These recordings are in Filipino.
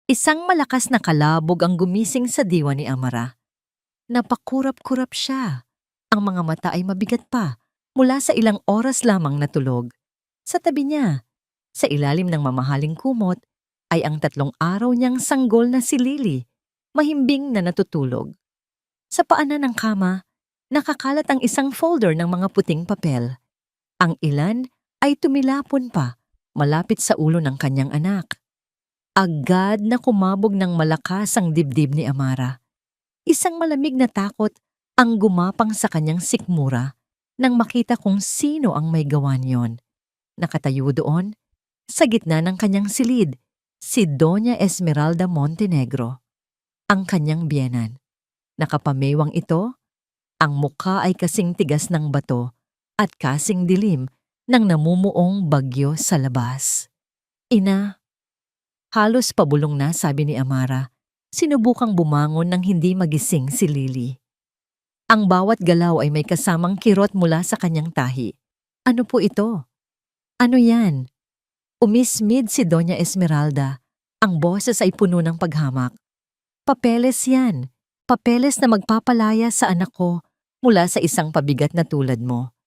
Isang malakas na kalabog ang gumising sa diwa ni Amara. Napakurap-kurap siya. Ang mga mata ay mabigat pa mula sa ilang oras lamang na tulog. Sa tabi niya, sa ilalim ng mamahaling kumot, ay ang 3 araw niyang sanggol na si Lily, mahimbing na natutulog. Sa paanan ng kama, nakakalat ang isang folder ng mga puting papel. Ang ilan ay tumilapon pa, malapit sa ulo ng kanyang anak. Agad na kumabog ng malakas ang dibdib ni Amara. Isang malamig na takot ang gumapang sa kanyang sikmura nang makita kung sino ang may gawa niyon. Nakatayo doon, sa gitna ng kanyang silid, si Doña Esmeralda Montenegro, ang kanyang biyenan. Nakapamewang ito, ang mukha ay kasing tigas ng bato at kasing dilim ng namumuong bagyo sa labas. Ina, halos pabulong na, sabi ni Amara. Sinubukang bumangon nang hindi magising si Lily. Ang bawat galaw ay may kasamang kirot mula sa kanyang tahi. Ano po ito? Ano yan? Umismid si Doña Esmeralda. Ang boses ay puno ng paghamak. Papeles yan. Papeles na magpapalaya sa anak ko mula sa isang pabigat na tulad mo.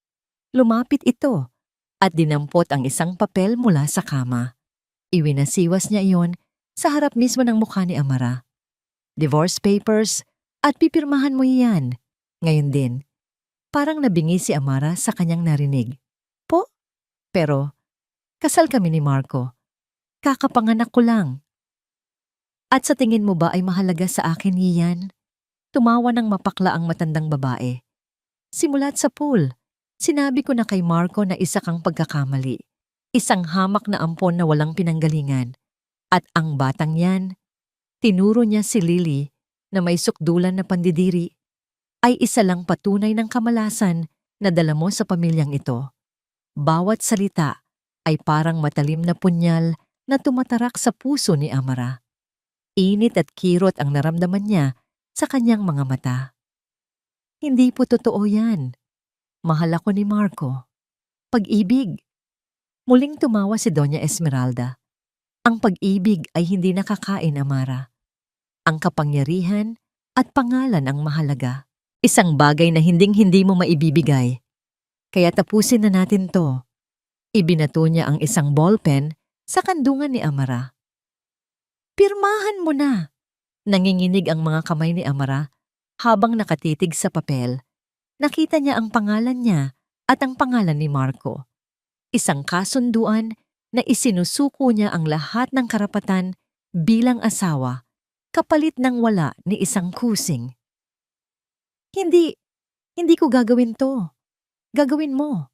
Lumapit ito at dinampot ang isang papel mula sa kama. Iwinasiwas niya iyon sa harap mismo ng mukha ni Amara. Divorce papers at pipirmahan mo iyan. Ngayon din, parang nabingi si Amara sa kanyang narinig. Po? Pero, kasal kami ni Marco. Kakapanganak ko lang. At sa tingin mo ba ay mahalaga sa akin iyan? Tumawa ng mapakla ang matandang babae. Simulat sa pool, sinabi ko na kay Marco na isa kang pagkakamali. Isang hamak na ampon na walang pinanggalingan. At ang batang yan, tinuro niya si Lily na may sukdulan na pandidiri, ay isa lang patunay ng kamalasan na dala mo sa pamilyang ito. Bawat salita ay parang matalim na punyal na tumatarak sa puso ni Amara. Init at kirot ang naramdaman niya sa kanyang mga mata. Hindi po totoo yan. Mahal ako ni Marco. Pag-ibig. Muling tumawa si Doña Esmeralda. Ang pag-ibig ay hindi nakakain, Amara. Ang kapangyarihan at pangalan ang mahalaga. Isang bagay na hinding-hindi mo maibibigay. Kaya tapusin na natin to. Ibinato niya ang isang ballpen sa kandungan ni Amara. Pirmahan mo na! Nanginginig ang mga kamay ni Amara habang nakatitig sa papel. Nakita niya ang pangalan niya at ang pangalan ni Marco. Isang kasunduan na isinusuko niya ang lahat ng karapatan bilang asawa kapalit ng wala ni isang kusing. Hindi ko gagawin to. Gagawin mo.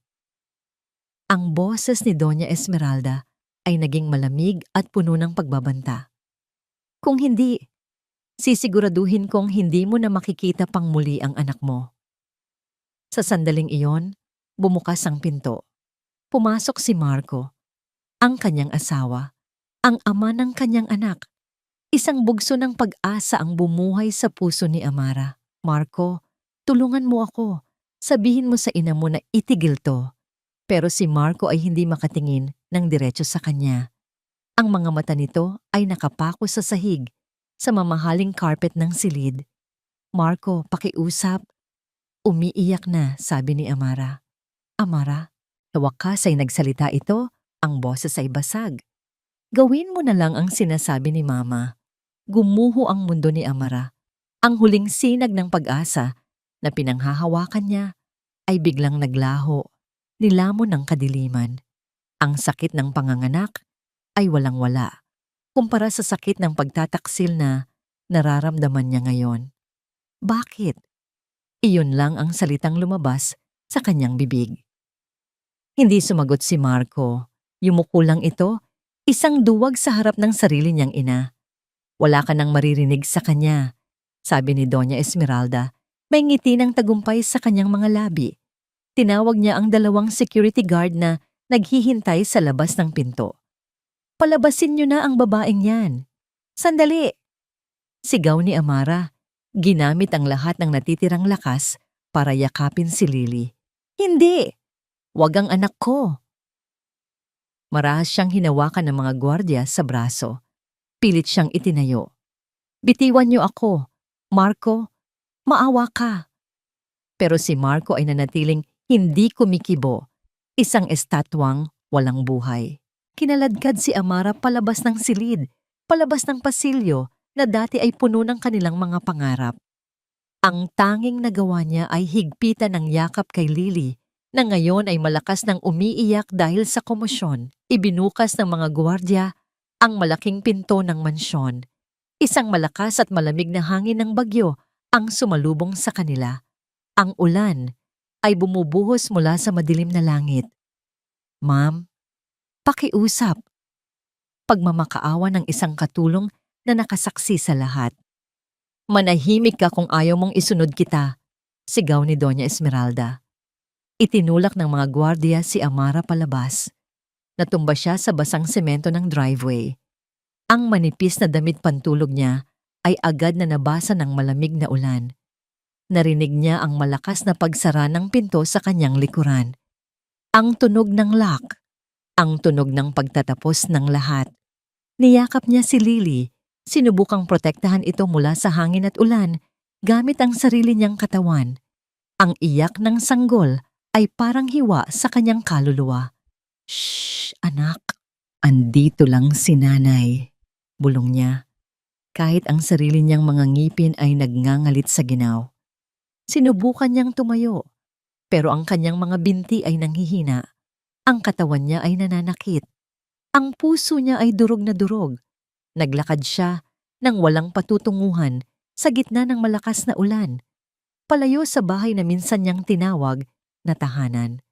Ang boses ni Doña Esmeralda ay naging malamig at puno ng pagbabanta. Kung hindi, sisiguraduhin kong hindi mo na makikita pang muli ang anak mo. Sa sandaling iyon, bumukas ang pinto. Pumasok si Marco, ang kanyang asawa, ang ama ng kanyang anak. Isang bugso ng pag-asa ang bumuhay sa puso ni Amara. Marco, tulungan mo ako. Sabihin mo sa ina mo na itigil to. Pero si Marco ay hindi makatingin ng diretso sa kanya. Ang mga mata nito ay nakapako sa sahig, sa mamahaling carpet ng silid. Marco, pakiusap. Umiiyak na, sabi ni Amara. Amara, sa wakas ay nagsalita ito, ang boses ay basag. Gawin mo na lang ang sinasabi ni Mama. Gumuho ang mundo ni Amara. Ang huling sinag ng pag-asa na pinanghahawakan niya ay biglang naglaho, nilamon ng kadiliman. Ang sakit ng panganganak ay walang-wala kumpara sa sakit ng pagtataksil na nararamdaman niya ngayon. Bakit? Iyon lang ang salitang lumabas sa kanyang bibig. Hindi sumagot si Marco. Yumuko lang ito, isang duwag sa harap ng sarili niyang ina. Wala ka nang maririnig sa kanya, sabi ni Doña Esmeralda. May ngiti ng tagumpay sa kanyang mga labi. Tinawag niya ang 2 security guard na naghihintay sa labas ng pinto. Palabasin niyo na ang babaeng yan. Sandali! Sigaw ni Amara. Ginamit ang lahat ng natitirang lakas para yakapin si Lily. Hindi! Wag ang anak ko! Marahas siyang hinawakan ng mga gwardya sa braso. Pilit siyang itinayo. Bitiwan niyo ako. Marco, maawa ka. Pero si Marco ay nanatiling hindi kumikibo. Isang estatwang walang buhay. Kinaladkad si Amara palabas ng silid, palabas ng pasilyo na dati ay puno ng kanilang mga pangarap. Ang tanging nagawa niya ay higpitan ng yakap kay Lily na ngayon ay malakas ng umiiyak dahil sa komosyon. Ibinukas ng mga gwardiya ang malaking pinto ng mansyon. Isang malakas at malamig na hangin ng bagyo ang sumalubong sa kanila. Ang ulan ay bumubuhos mula sa madilim na langit. Ma'am, pakiusap. Pagmamakaawa ng isang katulong na nakasaksi sa lahat. Manahimik ka kung ayaw mong isunod kita, sigaw ni Doña Esmeralda. Itinulak ng mga gwardiya si Amara palabas. Natumba siya sa basang semento ng driveway. Ang manipis na damit pantulog niya ay agad na nabasa ng malamig na ulan. Narinig niya ang malakas na pagsara ng pinto sa kanyang likuran. Ang tunog ng lock, ang tunog ng pagtatapos ng lahat. Niyakap niya si Lily. Sinubukang protektahan ito mula sa hangin at ulan gamit ang sarili niyang katawan. Ang iyak ng sanggol ay parang hiwa sa kanyang kaluluwa. Shh, anak. Andito lang si nanay. Bulong niya. Kahit ang sarili niyang mga ngipin ay nagngangalit sa ginaw. Sinubukan niyang tumayo, pero ang kanyang mga binti ay nanghihina. Ang katawan niya ay nananakit. Ang puso niya ay durog na durog. Naglakad siya nang walang patutunguhan sa gitna ng malakas na ulan, palayo sa bahay na minsan niyang tinawag na tahanan.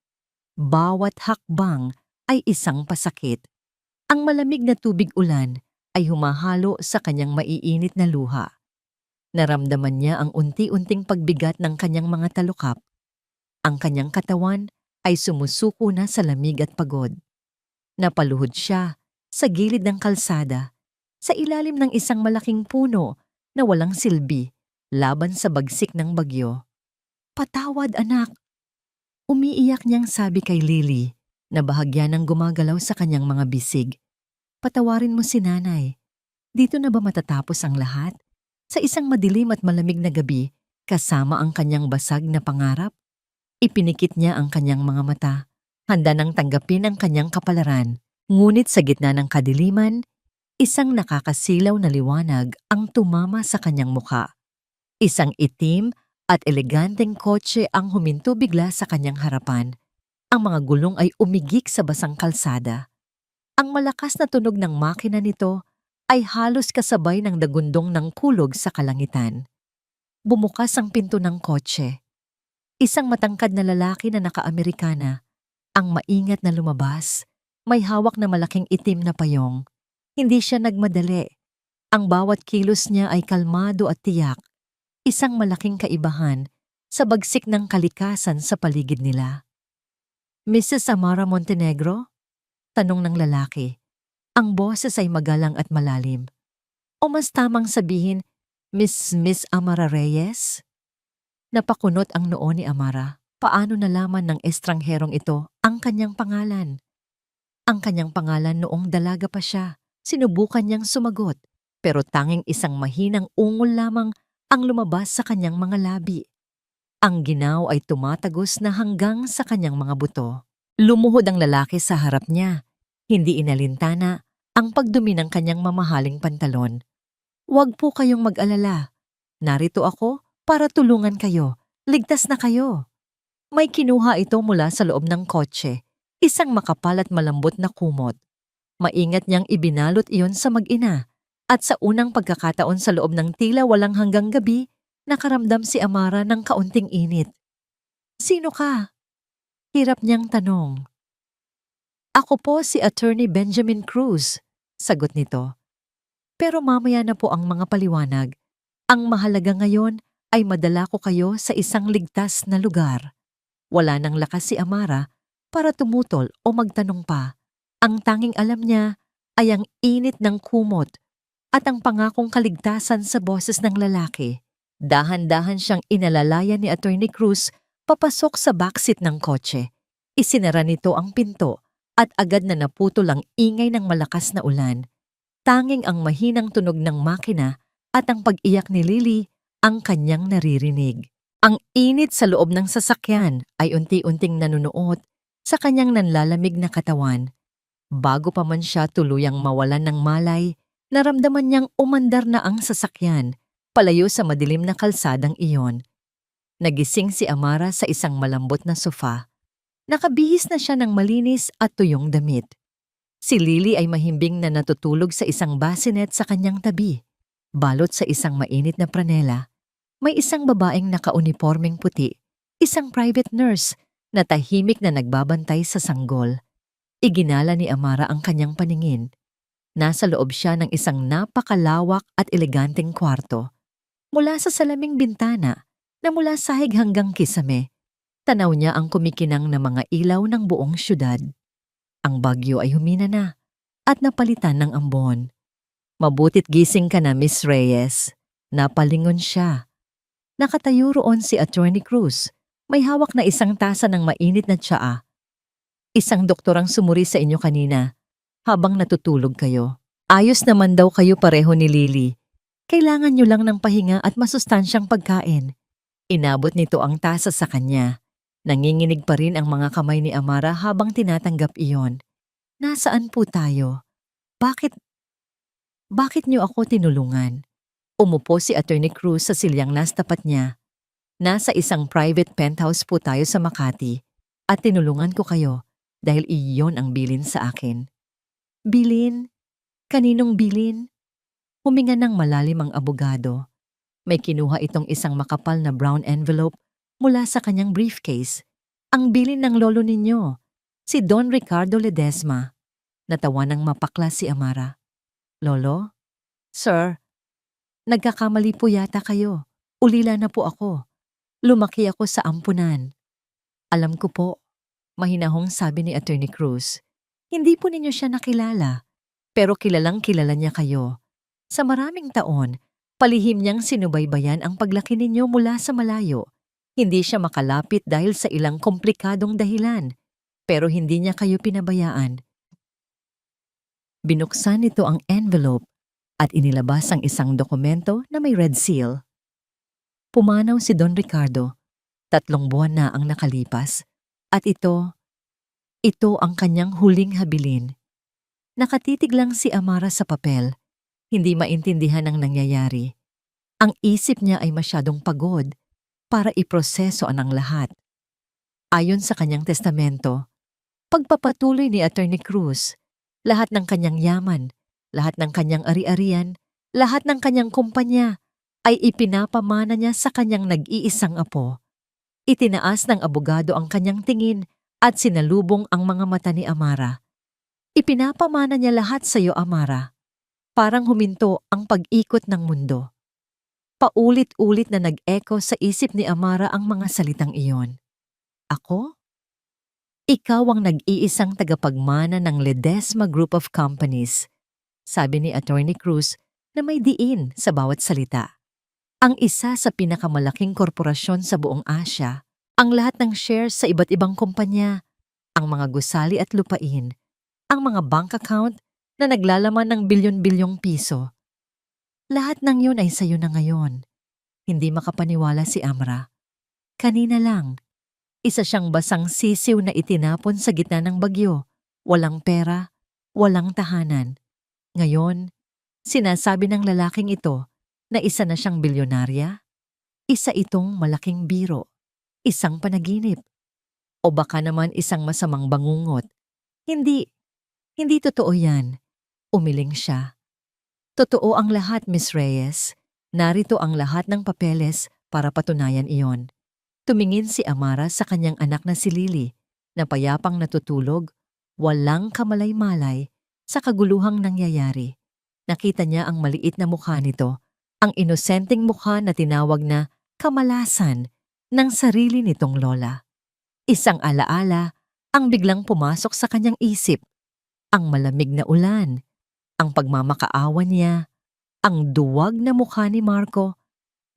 Bawat hakbang ay isang pasakit. Ang malamig na tubig ulan ay humahalo sa kanyang maiinit na luha. Naramdaman niya ang unti-unting pagbigat ng kanyang mga talukap. Ang kanyang katawan ay sumusuko na sa lamig at pagod. Napaluhod siya sa gilid ng kalsada, sa ilalim ng isang malaking puno na walang silbi laban sa bagsik ng bagyo. Patawad, anak. Umiiyak niyang sabi kay Lily na bahagya ng gumagalaw sa kanyang mga bisig. Patawarin mo si nanay. Dito na ba matatapos ang lahat? Sa isang madilim at malamig na gabi, kasama ang kanyang basag na pangarap? Ipinikit niya ang kanyang mga mata, handa nang tanggapin ang kanyang kapalaran. Ngunit sa gitna ng kadiliman, isang nakakasilaw na liwanag ang tumama sa kanyang mukha. Isang itim at eleganteng kotse ang huminto bigla sa kanyang harapan. Ang mga gulong ay umigik sa basang kalsada. Ang malakas na tunog ng makina nito ay halos kasabay ng dagundong ng kulog sa kalangitan. Bumukas ang pinto ng kotse. Isang matangkad na lalaki na naka-Amerikana, ang maingat na lumabas, may hawak na malaking itim na payong. Hindi siya nagmadali. Ang bawat kilos niya ay kalmado at tiyak, isang malaking kaibahan sa bagsik ng kalikasan sa paligid nila. Mrs. Amara Montenegro? Tanong ng lalaki. Ang boses ay magalang at malalim. O mas tamang sabihin, Miss Amara Reyes? Napakunot ang noo ni Amara. Paano nalaman ng estrangherong ito ang kanyang pangalan? Ang kanyang pangalan noong dalaga pa siya. Sinubukan niyang sumagot, pero tanging isang mahinang ungol lamang ang lumabas sa kanyang mga labi. Ang ginaw ay tumatagos na hanggang sa kanyang mga buto. Lumuhod ang lalaki sa harap niya. Hindi inalintana ang pagdumi ng kanyang mamahaling pantalon. Huwag po kayong mag-alala. Narito ako para tulungan kayo. Ligtas na kayo. May kinuha ito mula sa loob ng kotse. Isang makapal at malambot na kumot. Maingat niyang ibinalot iyon sa mag-ina. At sa unang pagkakataon sa loob ng tila walang hanggang gabi, nakaramdam si Amara ng kaunting init. Sino ka? Hirap niyang tanong. Ako po si Attorney Benjamin Cruz, sagot nito. Pero mamaya na po ang mga paliwanag. Ang mahalaga ngayon ay madala ko kayo sa isang ligtas na lugar. Wala nang lakas si Amara para tumutol o magtanong pa. Ang tanging alam niya ay ang init ng kumot at ang pangakong kaligtasan sa boses ng lalaki. Dahan-dahan siyang inalalaya ni Attorney Cruz papasok sa backseat ng kotse. Isinara nito ang pinto at agad na naputol ang ingay ng malakas na ulan. Tanging ang mahinang tunog ng makina at ang pag-iyak ni Lily ang kanyang naririnig. Ang init sa loob ng sasakyan ay unti-unting nanunuot sa kanyang nanlalamig na katawan. Bago pa man siya tuluyang mawalan ng malay, naramdaman niyang umandar na ang sasakyan, palayo sa madilim na kalsadang iyon. Nagising si Amara sa isang malambot na sofa. Nakabihis na siya ng malinis at tuyong damit. Si Lily ay mahimbing na natutulog sa isang bassinet sa kanyang tabi. Balot sa isang mainit na pranela, may isang babaeng nakaunipormeng puti, isang private nurse na tahimik na nagbabantay sa sanggol. Iginala ni Amara ang kanyang paningin. Nasa loob siya ng isang napakalawak at eleganteng kwarto. Mula sa salaming bintana, na mula sahig hanggang kisame, tanaw niya ang kumikinang na mga ilaw ng buong syudad. Ang bagyo ay humina na at napalitan ng ambon. Mabutit gising ka na, Miss Reyes. Napalingon siya. Nakatayo roon si Attorney Cruz. May hawak na isang tasa ng mainit na tsaa. Isang doktor ang sumuri sa inyo kanina habang natutulog kayo. Ayos naman daw kayo pareho ni Lily. Kailangan niyo lang ng pahinga at masustansyang pagkain. Inabot nito ang tasa sa kanya. Nanginginig pa rin ang mga kamay ni Amara habang tinatanggap iyon. Nasaan po tayo? Bakit niyo ako tinulungan? Umupo si Attorney Cruz sa silyang nastapat niya. Nasa isang private penthouse po tayo sa Makati at tinulungan ko kayo dahil iyon ang bilin sa akin. Bilin? Kaninong bilin? Huminga ng malalim ang abogado. May kinuha itong isang makapal na brown envelope mula sa kanyang briefcase. Ang bilin ng lolo ninyo, si Don Ricardo Ledesma. Natawa ng mapakla si Amara. Lolo? Sir, nagkakamali po yata kayo. Ulila na po ako. Lumaki ako sa ampunan. Alam ko po, mahinahong sabi ni Attorney Cruz. Hindi po ninyo siya nakilala, pero kilalang kilala niya kayo. Sa maraming taon, palihim niyang sinubaybayan ang paglaki ninyo mula sa malayo. Hindi siya makalapit dahil sa ilang komplikadong dahilan, pero hindi niya kayo pinabayaan. Binuksan nito ang envelope at inilabas ang isang dokumento na may red seal. Pumanaw si Don Ricardo. 3 buwan na ang nakalipas at ito ang kanyang huling habilin. Nakatitig lang si Amara sa papel. Hindi maintindihan ang nangyayari. Ang isip niya ay masyadong pagod para iproseso ang lahat. Ayon sa kanyang testamento, pagpapatuloy ni Attorney Cruz, lahat ng kanyang yaman, lahat ng kanyang ari-arian, lahat ng kanyang kumpanya ay ipinapamana niya sa kanyang nag-iisang apo. Itinaas ng abogado ang kanyang tingin at sinalubong ang mga mata ni Amara. Ipinapamana niya lahat sa iyo, Amara. Parang huminto ang pag-ikot ng mundo. Paulit-ulit na nag-echo sa isip ni Amara ang mga salitang iyon. Ako? Ikaw ang nag-iisang tagapagmana ng Ledesma Group of Companies, sabi ni Attorney Cruz na may diin sa bawat salita. Ang isa sa pinakamalaking korporasyon sa buong Asya, ang lahat ng shares sa iba't ibang kumpanya, ang mga gusali at lupain, ang mga bank account na naglalaman ng bilyon-bilyong piso. Lahat ng yun ay sayo na ngayon. Hindi makapaniwala si Amra. Kanina lang, isa siyang basang sisiw na itinapon sa gitna ng bagyo. Walang pera, walang tahanan. Ngayon, sinasabi ng lalaking ito na isa na siyang bilyonarya? Isa itong malaking biro, isang panaginip. O baka naman isang masamang bangungot. Hindi totoo yan. Umiling siya. Totoo ang lahat, Miss Reyes. Narito ang lahat ng papeles para patunayan iyon. Tumingin si Amara sa kanyang anak na si Lily, na payapang natutulog, walang kamalay-malay sa kaguluhang nangyayari. Nakita niya ang maliit na mukha nito, ang inosenteng mukha na tinawag na kamalasan ng sarili nitong lola. Isang alaala ang biglang pumasok sa kanyang isip. Ang malamig na ulan, ang pagmamakaawa niya, ang duwag na mukha ni Marco,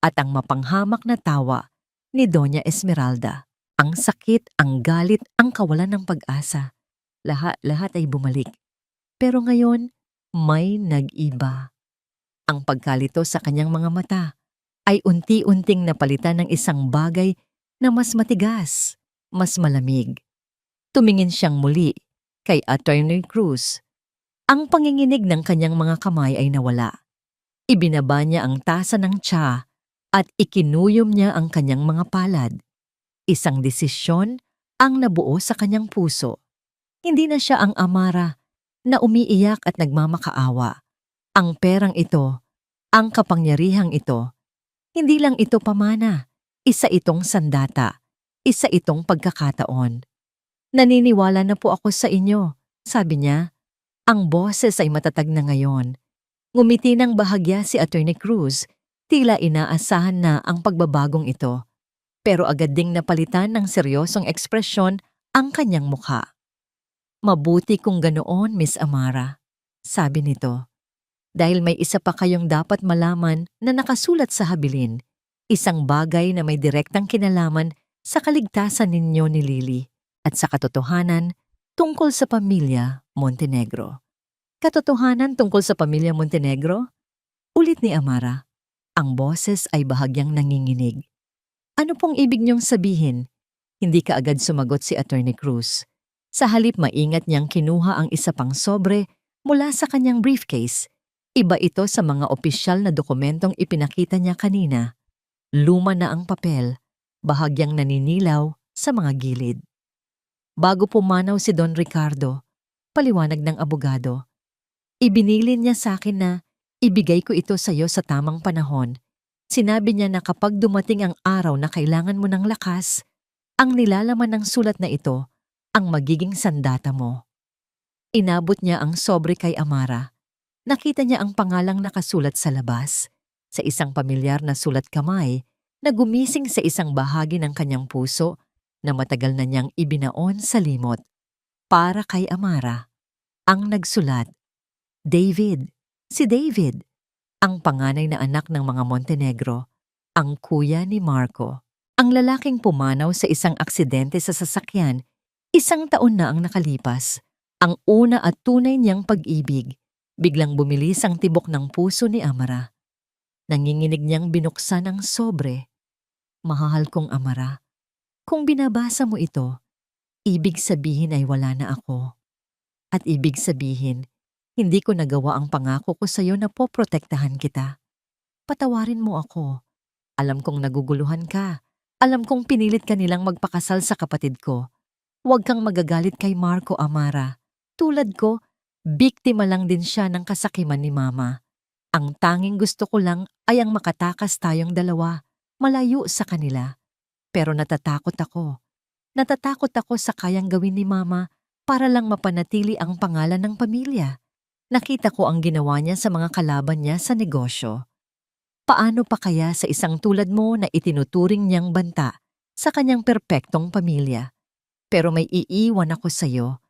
at ang mapanghamak na tawa ni Doña Esmeralda. Ang sakit, ang galit, ang kawalan ng pag-asa. Lahat ay bumalik. Pero ngayon, may nag-iba. Ang pagkalito sa kanyang mga mata ay unti-unting napalitan ng isang bagay na mas matigas, mas malamig. Tumingin siyang muli kay Attorney Cruz. Ang panginginig ng kanyang mga kamay ay nawala. Ibinaba niya ang tasa ng tsa at ikinuyom niya ang kanyang mga palad. Isang desisyon ang nabuo sa kanyang puso. Hindi na siya ang Amara na umiiyak at nagmamakaawa. Ang perang ito, ang kapangyarihang ito, hindi lang ito pamana. Isa itong sandata. Isa itong pagkakataon. Naniniwala na po ako sa inyo, sabi niya. Ang boses ay matatag na ngayon. Ngumiti ng bahagya si Attorney Cruz, tila inaasahan na ang pagbabagong ito. Pero agad ding napalitan ng seryosong ekspresyon ang kanyang mukha. Mabuti kung ganoon, Miss Amara, sabi nito. Dahil may isa pa kayong dapat malaman na nakasulat sa habilin, isang bagay na may direktang kinalaman sa kaligtasan ninyo ni Lily at sa katotohanan tungkol sa pamilya Montenegro. Katotohanan tungkol sa pamilya Montenegro? Ulit ni Amara. Ang boses ay bahagyang nanginginig. Ano pong ibig niyong sabihin? Hindi ka agad sumagot si Attorney Cruz. Sa halip maingat niyang kinuha ang isa pang sobre mula sa kanyang briefcase. Iba ito sa mga opisyal na dokumentong ipinakita niya kanina. Luma na ang papel, bahagyang naninilaw sa mga gilid. Bago pumanaw si Don Ricardo, paliwanag ng abogado, ibinilin niya sa akin na ibigay ko ito sa iyo sa tamang panahon. Sinabi niya na kapag dumating ang araw na kailangan mo ng lakas, ang nilalaman ng sulat na ito ang magiging sandata mo. Inabot niya ang sobre kay Amara. Nakita niya ang pangalang nakasulat sa labas, sa isang pamilyar na sulat kamay na gumising sa isang bahagi ng kanyang puso na matagal na niyang ibinaon sa limot. Para kay Amara, ang nagsulat, David, si David, ang panganay na anak ng mga Montenegro, ang kuya ni Marco, ang lalaking pumanaw sa isang aksidente sa sasakyan, 1 taon na ang nakalipas, ang una at tunay niyang pag-ibig. Biglang bumilis ang tibok ng puso ni Amara. Nanginginig niyang binuksan ang sobre. Mahal kong Amara, kung binabasa mo ito, ibig sabihin ay wala na ako. At ibig sabihin, hindi ko nagawa ang pangako ko sa iyo na poprotektahan kita. Patawarin mo ako. Alam kong naguguluhan ka. Alam kong pinilit ka nilang magpakasal sa kapatid ko. Huwag kang magagalit kay Marco, Amara. Tulad ko, biktima lang din siya ng kasakiman ni Mama. Ang tanging gusto ko lang ay ang makatakas tayong dalawa, malayo sa kanila. Pero natatakot ako. Natatakot ako sa kayang gawin ni Mama para lang mapanatili ang pangalan ng pamilya. Nakita ko ang ginawa niya sa mga kalaban niya sa negosyo. Paano pa kaya sa isang tulad mo na itinuturing niyang banta sa kanyang perpektong pamilya? Pero may iiwan ako sa iyo.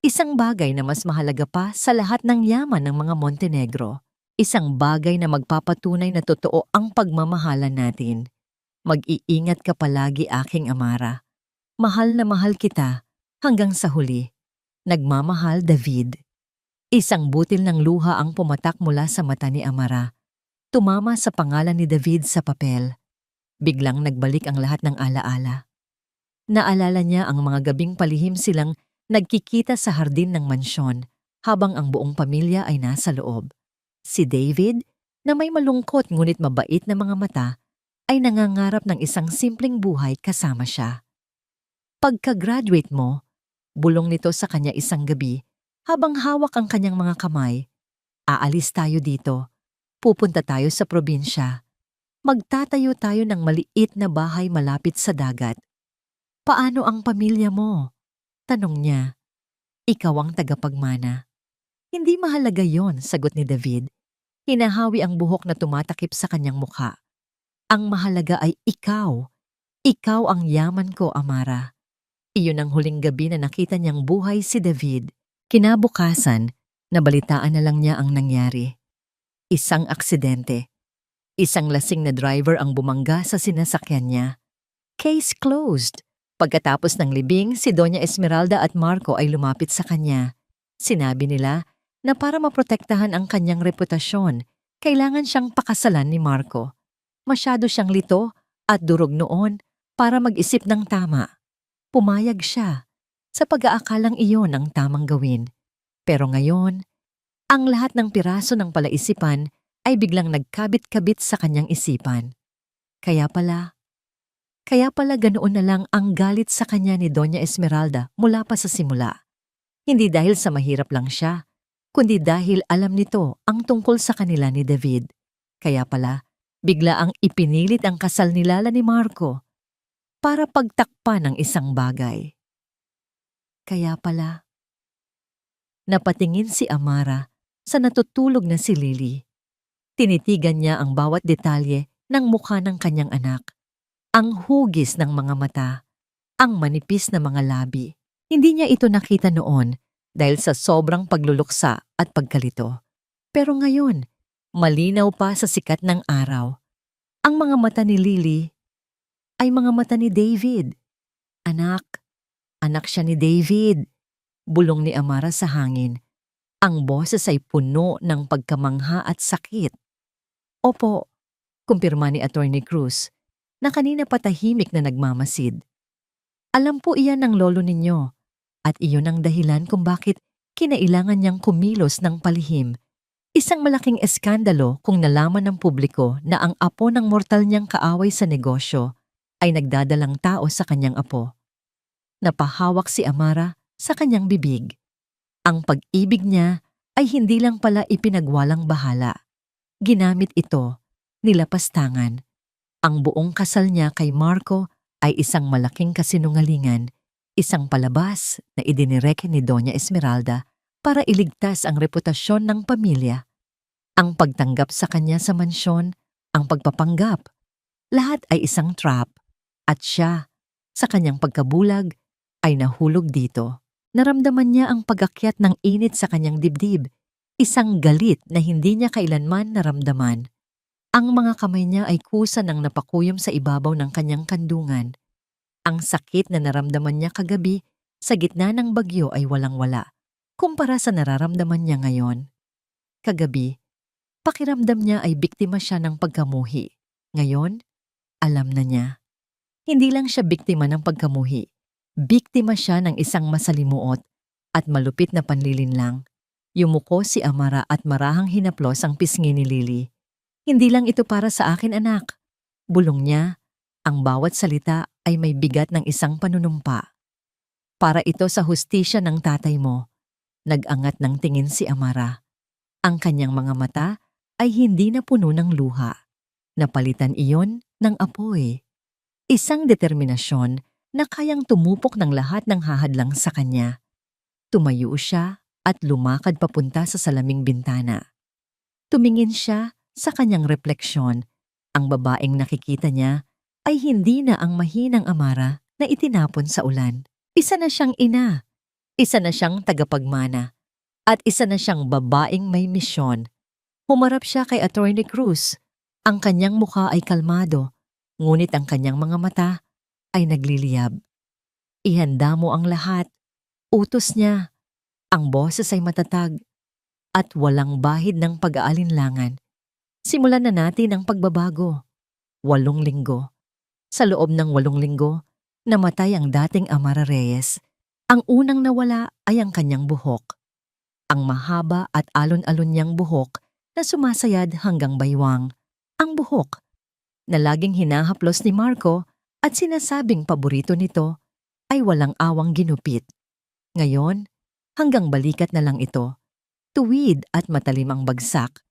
Isang bagay na mas mahalaga pa sa lahat ng yaman ng mga Montenegro. Isang bagay na magpapatunay na totoo ang pagmamahalan natin. Mag-iingat ka palagi, aking Amara. Mahal na mahal kita hanggang sa huli. Nagmamahal, David. Isang butil ng luha ang pumatak mula sa mata ni Amara. Tumama sa pangalan ni David sa papel. Biglang nagbalik ang lahat ng alaala. Naalala niya ang mga gabing palihim silang nagkikita sa hardin ng mansyon habang ang buong pamilya ay nasa loob. Si David, na may malungkot ngunit mabait na mga mata, ay nangangarap ng isang simpleng buhay kasama siya. Pagka-graduate mo, bulong nito sa kanya isang gabi habang hawak ang kanyang mga kamay. Aalis tayo dito. Pupunta tayo sa probinsya. Magtatayo tayo ng maliit na bahay malapit sa dagat. Paano ang pamilya mo? Tanong niya. Ikaw ang tagapagmana. Hindi mahalaga yon, sagot ni David. Hinahawi ang buhok na tumatakip sa kanyang mukha. Ang mahalaga ay ikaw. Ikaw ang yaman ko, Amara. Iyon ang huling gabi na nakita niyang buhay si David. Kinabukasan, nabalitaan na lang niya ang nangyari. Isang aksidente. Isang lasing na driver ang bumangga sa sinasakyan niya. Case closed. Pagkatapos ng libing, si Doña Esmeralda at Marco ay lumapit sa kanya. Sinabi nila na para maprotektahan ang kanyang reputasyon, kailangan siyang pakasalan ni Marco. Masyado siyang lito at durog noon para mag-isip ng tama. Pumayag siya sa pag-aakalang iyon ang tamang gawin. Pero ngayon, ang lahat ng piraso ng palaisipan ay biglang nagkabit-kabit sa kanyang isipan. Kaya pala ganoon na lang ang galit sa kanya ni Doña Esmeralda mula pa sa simula. Hindi dahil sa mahirap lang siya, kundi dahil alam nito ang tungkol sa kanila ni David. Kaya pala, bigla ang ipinilit ang kasal ni Lala ni Marco para pagtakpan ng isang bagay. Kaya pala, napatingin si Amara sa natutulog na si Lily. Tinitigan niya ang bawat detalye ng mukha ng kanyang anak. Ang hugis ng mga mata, ang manipis na mga labi. Hindi niya ito nakita noon dahil sa sobrang pagluluksa at pagkalito. Pero ngayon, malinaw pa sa sikat ng araw. Ang mga mata ni Lily ay mga mata ni David. Anak siya ni David. Bulong ni Amara sa hangin. Ang boses ay puno ng pagkamangha at sakit. Opo, kumpirma ni Attorney Cruz, na kanina patahimik na nagmamasid. Alam po iyan ng lolo ninyo, at iyon ang dahilan kung bakit kinailangan niyang kumilos ng palihim. Isang malaking eskandalo kung nalaman ng publiko na ang apo ng mortal niyang kaaway sa negosyo ay nagdadalang tao sa kanyang apo. Napahawak si Amara sa kanyang bibig. Ang pag-ibig niya ay hindi lang pala ipinagwalang bahala. Ginamit ito, nilapastangan. Ang buong kasal niya kay Marco ay isang malaking kasinungalingan, isang palabas na idinireke ni Doña Esmeralda para iligtas ang reputasyon ng pamilya. Ang pagtanggap sa kanya sa mansyon, ang pagpapanggap, lahat ay isang trap. At siya, sa kanyang pagkabulag, ay nahulog dito. Naramdaman niya ang pag-akyat ng init sa kanyang dibdib, isang galit na hindi niya kailanman naramdaman. Ang mga kamay niya ay kusa ng napakuyom sa ibabaw ng kanyang kandungan. Ang sakit na naramdaman niya kagabi sa gitna ng bagyo ay walang-wala, kumpara sa nararamdaman niya ngayon. Kagabi, pakiramdam niya ay biktima siya ng pagkamuhi. Ngayon, alam na niya. Hindi lang siya biktima ng pagkamuhi. Biktima siya ng isang masalimuot at malupit na panlilinlang. Yumuko si Amara at marahang hinaplos ang pisngi ni Lily. Hindi lang ito para sa akin, anak. Bulong niya, ang bawat salita ay may bigat ng isang panunumpa. Para ito sa hustisya ng tatay mo. Nag-angat ng tingin si Amara. Ang kanyang mga mata ay hindi na puno ng luha. Napalitan iyon ng apoy. Isang determinasyon na kayang tumupok ng lahat ng hahadlang sa kanya. Tumayo siya at lumakad papunta sa salaming bintana. Tumingin siya sa kanyang refleksyon. Ang babaeng nakikita niya ay hindi na ang mahinang Amara na itinapon sa ulan. Isa na siyang ina, isa na siyang tagapagmana, at isa na siyang babaeng may misyon. Humarap siya kay Attorney Cruz. Ang kanyang mukha ay kalmado, ngunit ang kanyang mga mata ay nagliliyab. Ihanda mo ang lahat. Utos niya. Ang boses ay matatag at walang bahid ng pag-aalinlangan. Simulan na natin ang pagbabago. 8 linggo. Sa loob ng 8 linggo, namatay ang dating Amara Reyes. Ang unang nawala ay ang kanyang buhok. Ang mahaba at alon-alon niyang buhok na sumasayad hanggang baywang. Ang buhok na laging hinahaplos ni Marco at sinasabing paborito nito ay walang awang ginupit. Ngayon, hanggang balikat na lang ito. Tuwid at matalim ang bagsak.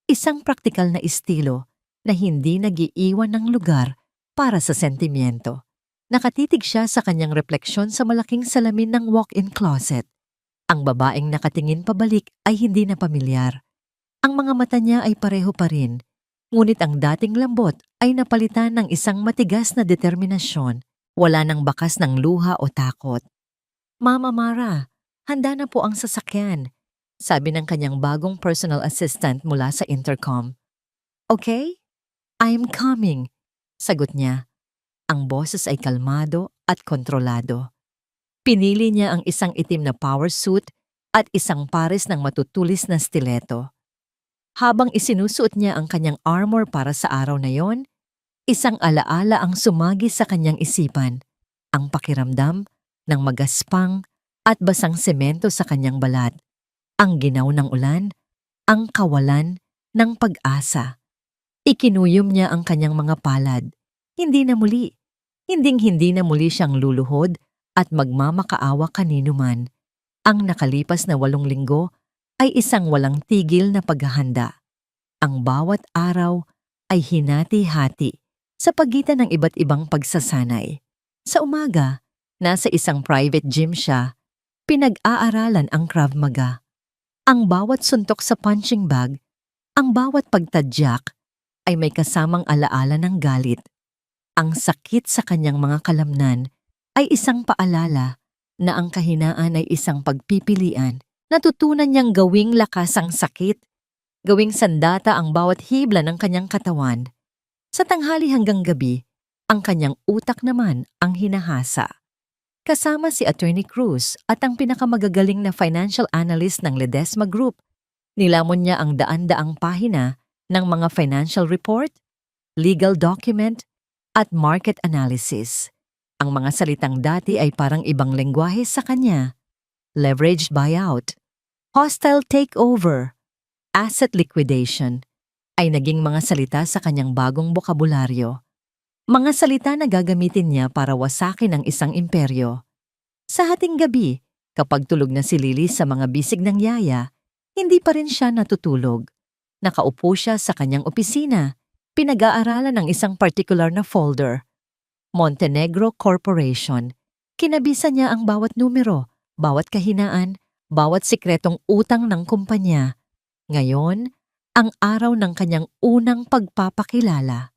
Isang praktikal na estilo na hindi nag-iiwan ng lugar para sa sentimiento. Nakatitig siya sa kanyang refleksyon sa malaking salamin ng walk-in closet. Ang babaeng nakatingin pabalik ay hindi na pamilyar. Ang mga mata niya ay pareho pa rin, ngunit ang dating lambot ay napalitan ng isang matigas na determinasyon. Wala nang bakas ng luha o takot. Mama Mara, handa na po ang sasakyan, sabi ng kanyang bagong personal assistant mula sa intercom. Okay? I'm coming, sagot niya. Ang boses ay kalmado at kontrolado. Pinili niya ang isang itim na power suit at isang pares ng matutulis na stiletto. Habang isinusuot niya ang kanyang armor para sa araw na yon, isang alaala ang sumagi sa kanyang isipan, ang pakiramdam ng magaspang at basang semento sa kanyang balat, ang ginaw ng ulan, ang kawalan ng pag-asa. Ikinuyom niya ang kanyang mga palad. Hindi na muli. Hinding-hindi na muli siyang luluhod at magmamakaawa kanino man. Ang nakalipas na 8 linggo ay isang walang tigil na paghahanda. Ang bawat araw ay hinati-hati sa pagitan ng iba't ibang pagsasanay. Sa umaga, nasa isang private gym siya, pinag-aaralan ang Krav Maga. Ang bawat suntok sa punching bag, ang bawat pagtadyak ay may kasamang alaala ng galit. Ang sakit sa kanyang mga kalamnan ay isang paalala na ang kahinaan ay isang pagpipilian. Natutunan niyang gawing lakas ang sakit, gawing sandata ang bawat hibla ng kanyang katawan. Sa tanghali hanggang gabi, ang kanyang utak naman ang hinahasa. Kasama si Attorney Cruz at ang pinakamagagaling na financial analyst ng Ledesma Group, nilamon niya ang daan-daang pahina ng mga financial report, legal document, at market analysis. Ang mga salitang dati ay parang ibang lengguwahe sa kanya. Leveraged buyout, hostile takeover, asset liquidation, ay naging mga salita sa kanyang bagong bokabularyo. Mga salita na gagamitin niya para wasakin ang isang imperyo. Sa hating gabi, kapag tulog na si Lily sa mga bisig ng yaya, hindi pa rin siya natutulog. Nakaupo siya sa kanyang opisina, pinag-aaralan ng isang particular na folder. Montenegro Corporation. Kinabisa niya ang bawat numero, bawat kahinaan, bawat sikretong utang ng kumpanya. Ngayon, ang araw ng kanyang unang pagpapakilala.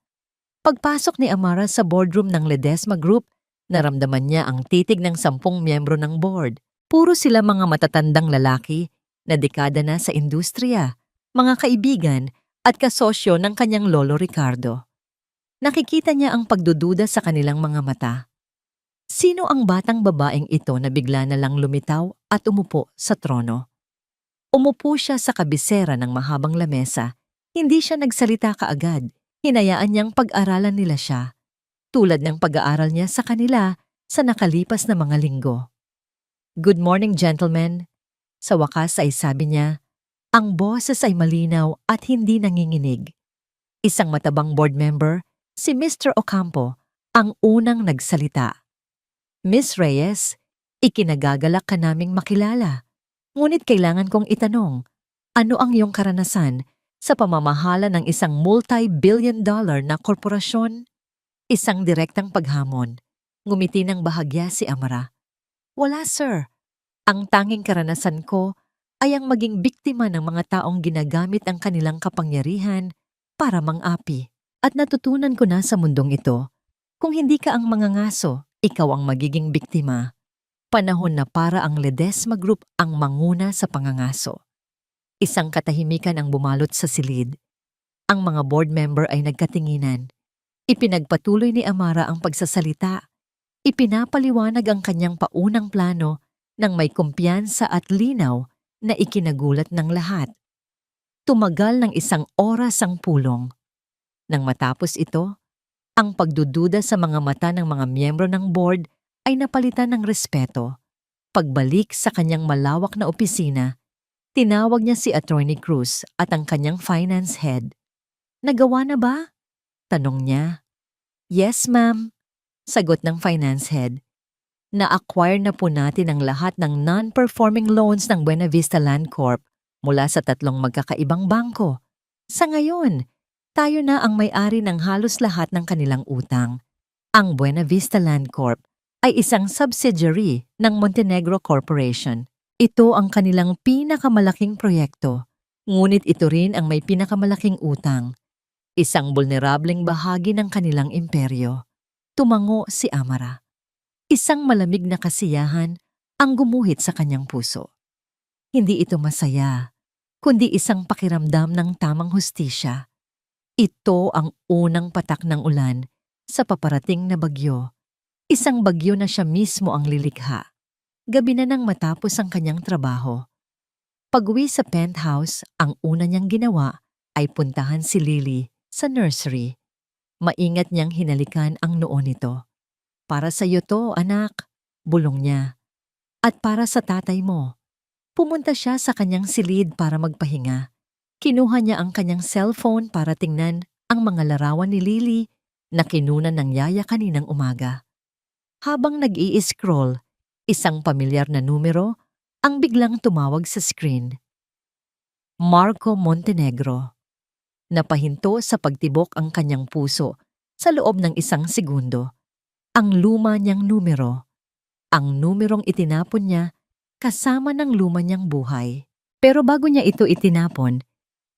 Pagpasok ni Amara sa boardroom ng Ledesma Group, naramdaman niya ang titig ng 10 miyembro ng board. Puro sila mga matatandang lalaki na dekada na sa industriya, mga kaibigan at kasosyo ng kanyang lolo Ricardo. Nakikita niya ang pagdududa sa kanilang mga mata. Sino ang batang babaeng ito na bigla na lang lumitaw at umupo sa trono? Umupo siya sa kabisera ng mahabang lamesa. Hindi siya nagsalita kaagad. Hinayaan niyang pag-aralan nila siya, tulad ng pag-aaral niya sa kanila sa nakalipas na mga linggo. "Good morning, gentlemen." Sa wakas ay sabi niya, ang boses ay malinaw at hindi nanginginig. Isang matabang board member, si Mr. Ocampo, ang unang nagsalita. "Miss Reyes, ikinagagalak ka naming makilala. Ngunit kailangan kong itanong, ano ang iyong karanasan sa pamamahala ng isang multi-billion-dollar na korporasyon?" Isang direktang paghamon. Ngumiti ng bahagya si Amara. "Wala, sir. Ang tanging karanasan ko ay ang maging biktima ng mga taong ginagamit ang kanilang kapangyarihan para mang-api. At natutunan ko na sa mundong ito, kung hindi ka ang mangangaso, ikaw ang magiging biktima. Panahon na para ang Ledesma Group ang manguna sa pangangaso." Isang katahimikan ang bumalot sa silid. Ang mga board member ay nagkatinginan. Ipinagpatuloy ni Amara ang pagsasalita. Ipinapaliwanag ang kanyang paunang plano ng may kumpiyansa at linaw na ikinagulat ng lahat. Tumagal ng 1 oras ang pulong. Nang matapos ito, ang pagdududa sa mga mata ng mga miyembro ng board ay napalitan ng respeto. Pagbalik sa kanyang malawak na opisina, tinawag niya si Attorney Cruz at ang kanyang finance head. "Nagawa na ba?" tanong niya. "Yes, ma'am," sagot ng finance head. "Na-acquire na po natin ang lahat ng non-performing loans ng Buena Vista Land Corp mula sa 3 magkakaibang bangko. Sa ngayon, tayo na ang may-ari ng halos lahat ng kanilang utang. Ang Buena Vista Land Corp ay isang subsidiary ng Montenegro Corporation. Ito ang kanilang pinakamalaking proyekto, ngunit ito rin ang may pinakamalaking utang. Isang vulnerableng bahagi ng kanilang imperyo." Tumango si Amara. Isang malamig na kasiyahan ang gumuhit sa kanyang puso. Hindi ito masaya, kundi isang pakiramdam ng tamang hustisya. Ito ang unang patak ng ulan sa paparating na bagyo. Isang bagyo na siya mismo ang lilikha. Gabi na nang matapos ang kanyang trabaho. Pag-uwi sa penthouse, ang una niyang ginawa ay puntahan si Lily sa nursery. Maingat niyang hinalikan ang noo nito. "Para sa iyo to, anak," bulong niya. "At para sa tatay mo." Pumunta siya sa kanyang silid para magpahinga. Kinuha niya ang kanyang cellphone para tingnan ang mga larawan ni Lily na kinunan ng yaya kaninang umaga. Habang nag-i-scroll, isang pamilyar na numero ang biglang tumawag sa screen. Marco Montenegro. Napahinto sa pagtibok ang kanyang puso sa loob ng isang segundo. Ang luma niyang numero. Ang numerong itinapon niya kasama ng luma niyang buhay. Pero bago niya ito itinapon,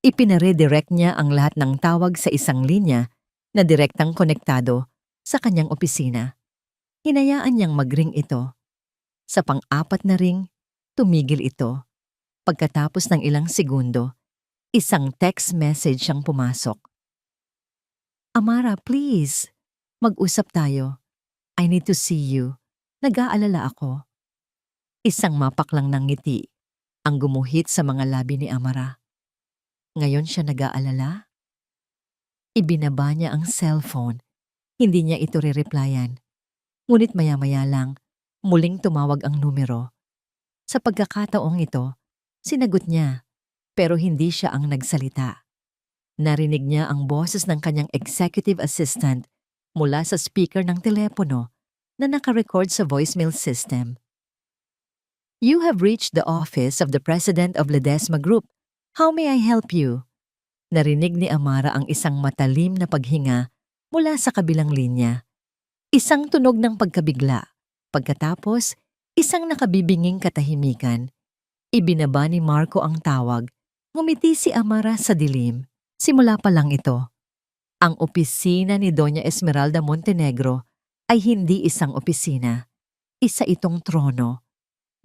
ipinaredirect niya ang lahat ng tawag sa isang linya na direktang konektado sa kanyang opisina. Hinayaan niyang mag-ring ito. Sa pang-apat na ring, tumigil ito. Pagkatapos ng ilang segundo, isang text message siyang pumasok. "Amara, please. Mag-usap tayo. I need to see you. Nag-aalala ako." Isang mapaklang ng ngiti ang gumuhit sa mga labi ni Amara. Ngayon siya nag-aalala? Ibinaba niya ang cellphone. Hindi niya ito re-replyan. Ngunit maya-maya lang, muling tumawag ang numero. Sa pagkakataong ito, sinagot niya, pero hindi siya ang nagsalita. Narinig niya ang boses ng kanyang executive assistant mula sa speaker ng telepono na nakarecord sa voicemail system. "You have reached the office of the president of Ledesma Group. How may I help you?" Narinig ni Amara ang isang matalim na paghinga mula sa kabilang linya. Isang tunog ng pagkabigla. Pagkatapos, isang nakabibinging katahimikan. Ibinaba ni Marco ang tawag. Ngumiti si Amara sa dilim. Simula pa lang ito. Ang opisina ni Doña Esmeralda Montenegro ay hindi isang opisina. Isa itong trono.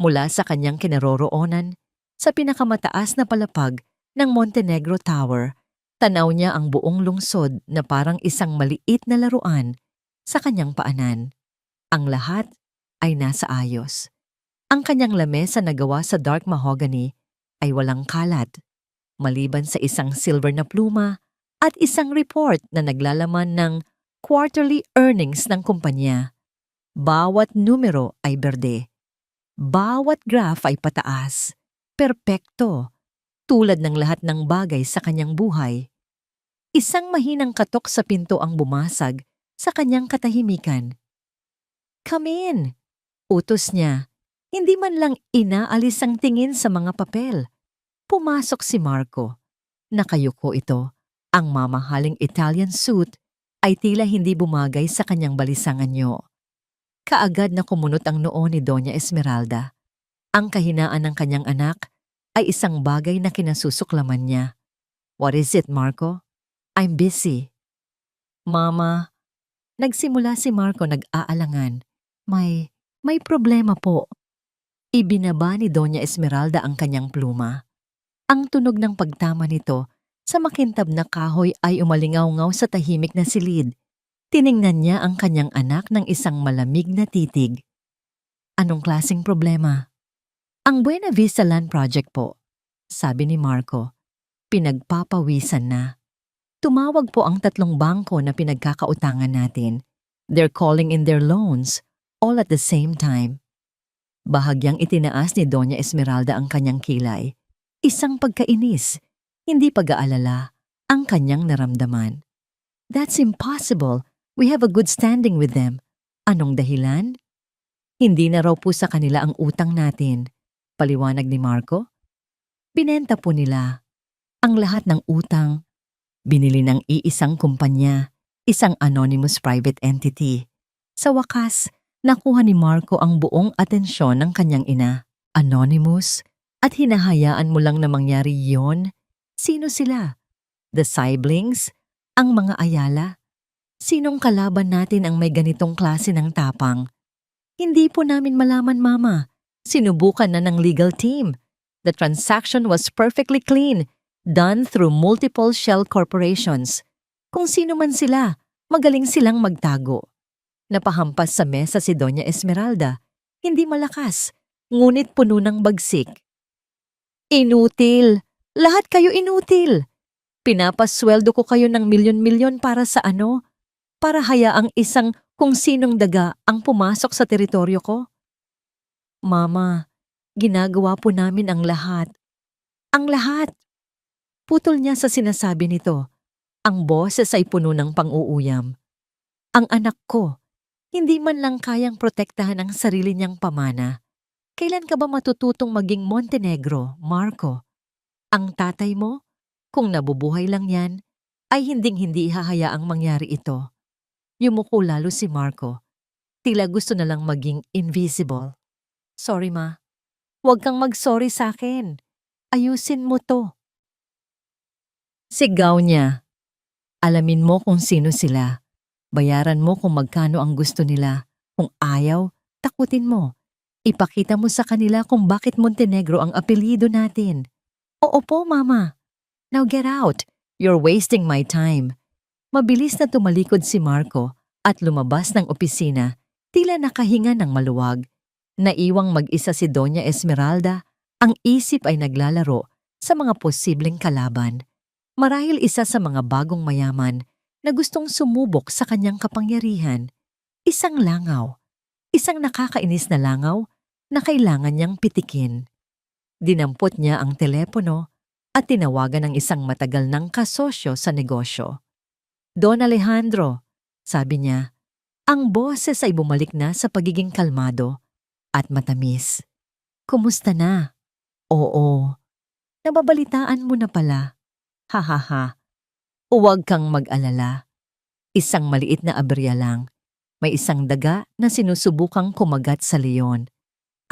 Mula sa kanyang kinaroroonan, sa pinakamataas na palapag ng Montenegro Tower, tanaw niya ang buong lungsod na parang isang maliit na laruan sa kanyang paanan. Ang lahat ay nasa ayos. Ang kanyang lamesa na gawa sa dark mahogany ay walang kalat, maliban sa isang silver na pluma at isang report na naglalaman ng quarterly earnings ng kumpanya. Bawat numero ay berde. Bawat graph ay pataas. Perpekto. Tulad ng lahat ng bagay sa kanyang buhay. Isang mahinang katok sa pinto ang bumasag sa kanyang katahimikan. "Come in," utos niya. Hindi man lang inaalis ang tingin sa mga papel. Pumasok si Marco. Nakayuko ito. Ang mamahaling Italian suit ay tila hindi bumagay sa kanyang balisang anyo. Kaagad na kumunot ang noo ni Doña Esmeralda. Ang kahinaan ng kanyang anak ay isang bagay na kinasusuklaman niya. "What is it, Marco?" "I'm busy." "Mama," nagsimula si Marco nag-aalangan. May problema po." Ibinaba ni Doña Esmeralda ang kanyang pluma. Ang tunog ng pagtama nito sa makintab na kahoy ay umalingaw-ngaw sa tahimik na silid. Tiningnan niya ang kanyang anak ng isang malamig na titig. "Anong klaseng problema?" "Ang Buena Vista Land Project po," sabi ni Marco. Pinagpapawisan na. Tumawag po ang 3 bangko na pinagkakautangan natin. They're calling in their loans, all at the same time. Bahagyang itinaas ni Doña Esmeralda ang kanyang kilay. Isang pagkainis, hindi pag-aalala, ang kanyang naramdaman. "That's impossible. We have a good standing with them." "Anong dahilan?" "Hindi na raw po sa kanila ang utang natin," paliwanag ni Marco. Binenta po nila ang lahat ng utang. Binili ng iisang kumpanya, isang anonymous private entity. Sa wakas, nakuha ni Marco ang buong atensyon ng kanyang ina. Anonymous? At hinahayaan mo lang na mangyari yon? Sino sila? The siblings? Ang mga Ayala? Sinong kalaban natin ang may ganitong klase ng tapang? Hindi po namin malaman, Mama. Sinubukan na ng legal team. The transaction was perfectly clean, done through multiple shell corporations. Kung sino man sila, magaling silang magtago. Napahampas sa mesa si Doña Esmeralda. Hindi malakas, ngunit puno ng bagsik. Inutil. Lahat kayo inutil. Pinapasweldo ko kayo ng milyon-milyon para sa ano? Para hayaang isang kung sinong daga ang pumasok sa teritoryo ko? Mama, ginagawa po namin ang lahat. Ang lahat. Putol niya sa sinasabi nito. Ang boses ay puno ng pang-uuyam. Ang anak ko, hindi man lang kayang protektahan ang sarili niyang pamana. Kailan ka ba matututong maging Montenegro, Marco? Ang tatay mo, kung nabubuhay lang yan, ay hinding-hindi hahayaang mangyari ito. Yumuko lalo si Marco. Tila gusto na lang maging invisible. Sorry ma. Huwag kang mag-sorry sa akin. Ayusin mo to. Sigaw niya. Alamin mo kung sino sila. Bayaran mo kung magkano ang gusto nila. Kung ayaw, takutin mo. Ipakita mo sa kanila kung bakit Montenegro ang apelyido natin. Oo po, Mama. Now get out. You're wasting my time. Mabilis na tumalikod si Marco at lumabas ng opisina, tila nakahinga ng maluwag. Naiwang mag-isa si Doña Esmeralda, ang isip ay naglalaro sa mga posibleng kalaban. Marahil isa sa mga bagong mayaman na gustong sumubok sa kanyang kapangyarihan. Isang langaw. Isang nakakainis na langaw na kailangan niyang pitikin. Dinampot niya ang telepono at tinawagan ng isang matagal ng kasosyo sa negosyo. Don Alejandro, sabi niya, ang boses ay bumalik na sa pagiging kalmado at matamis. Kumusta na? Oo. Nababalitaan mo na pala. Hahaha. Huwag kang mag-alala. Isang maliit na aberya lang. May isang daga na sinusubukang kumagat sa leon.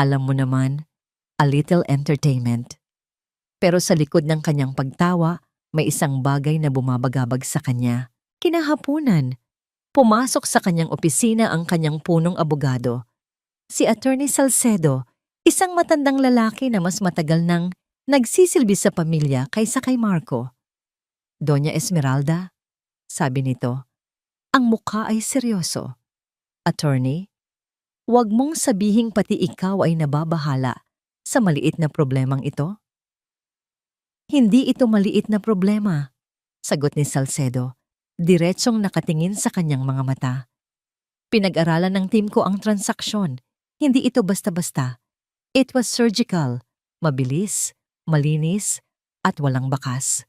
Alam mo naman, a little entertainment. Pero sa likod ng kanyang pagtawa, may isang bagay na bumabagabag sa kanya. Kinahapunan, pumasok sa kanyang opisina ang kanyang punong abogado. Si Attorney Salcedo, isang matandang lalaki na mas matagal nang nagsisilbi sa pamilya kaysa kay Marco. Doña Esmeralda, sabi nito, ang mukha ay seryoso. Attorney, huwag mong sabihing pati ikaw ay nababahala sa maliit na problemang ito? Hindi ito maliit na problema, sagot ni Salcedo, diretsong nakatingin sa kanyang mga mata. Pinag-aralan ng team ko ang transaksyon. Hindi ito basta-basta. It was surgical, mabilis, malinis, at walang bakas.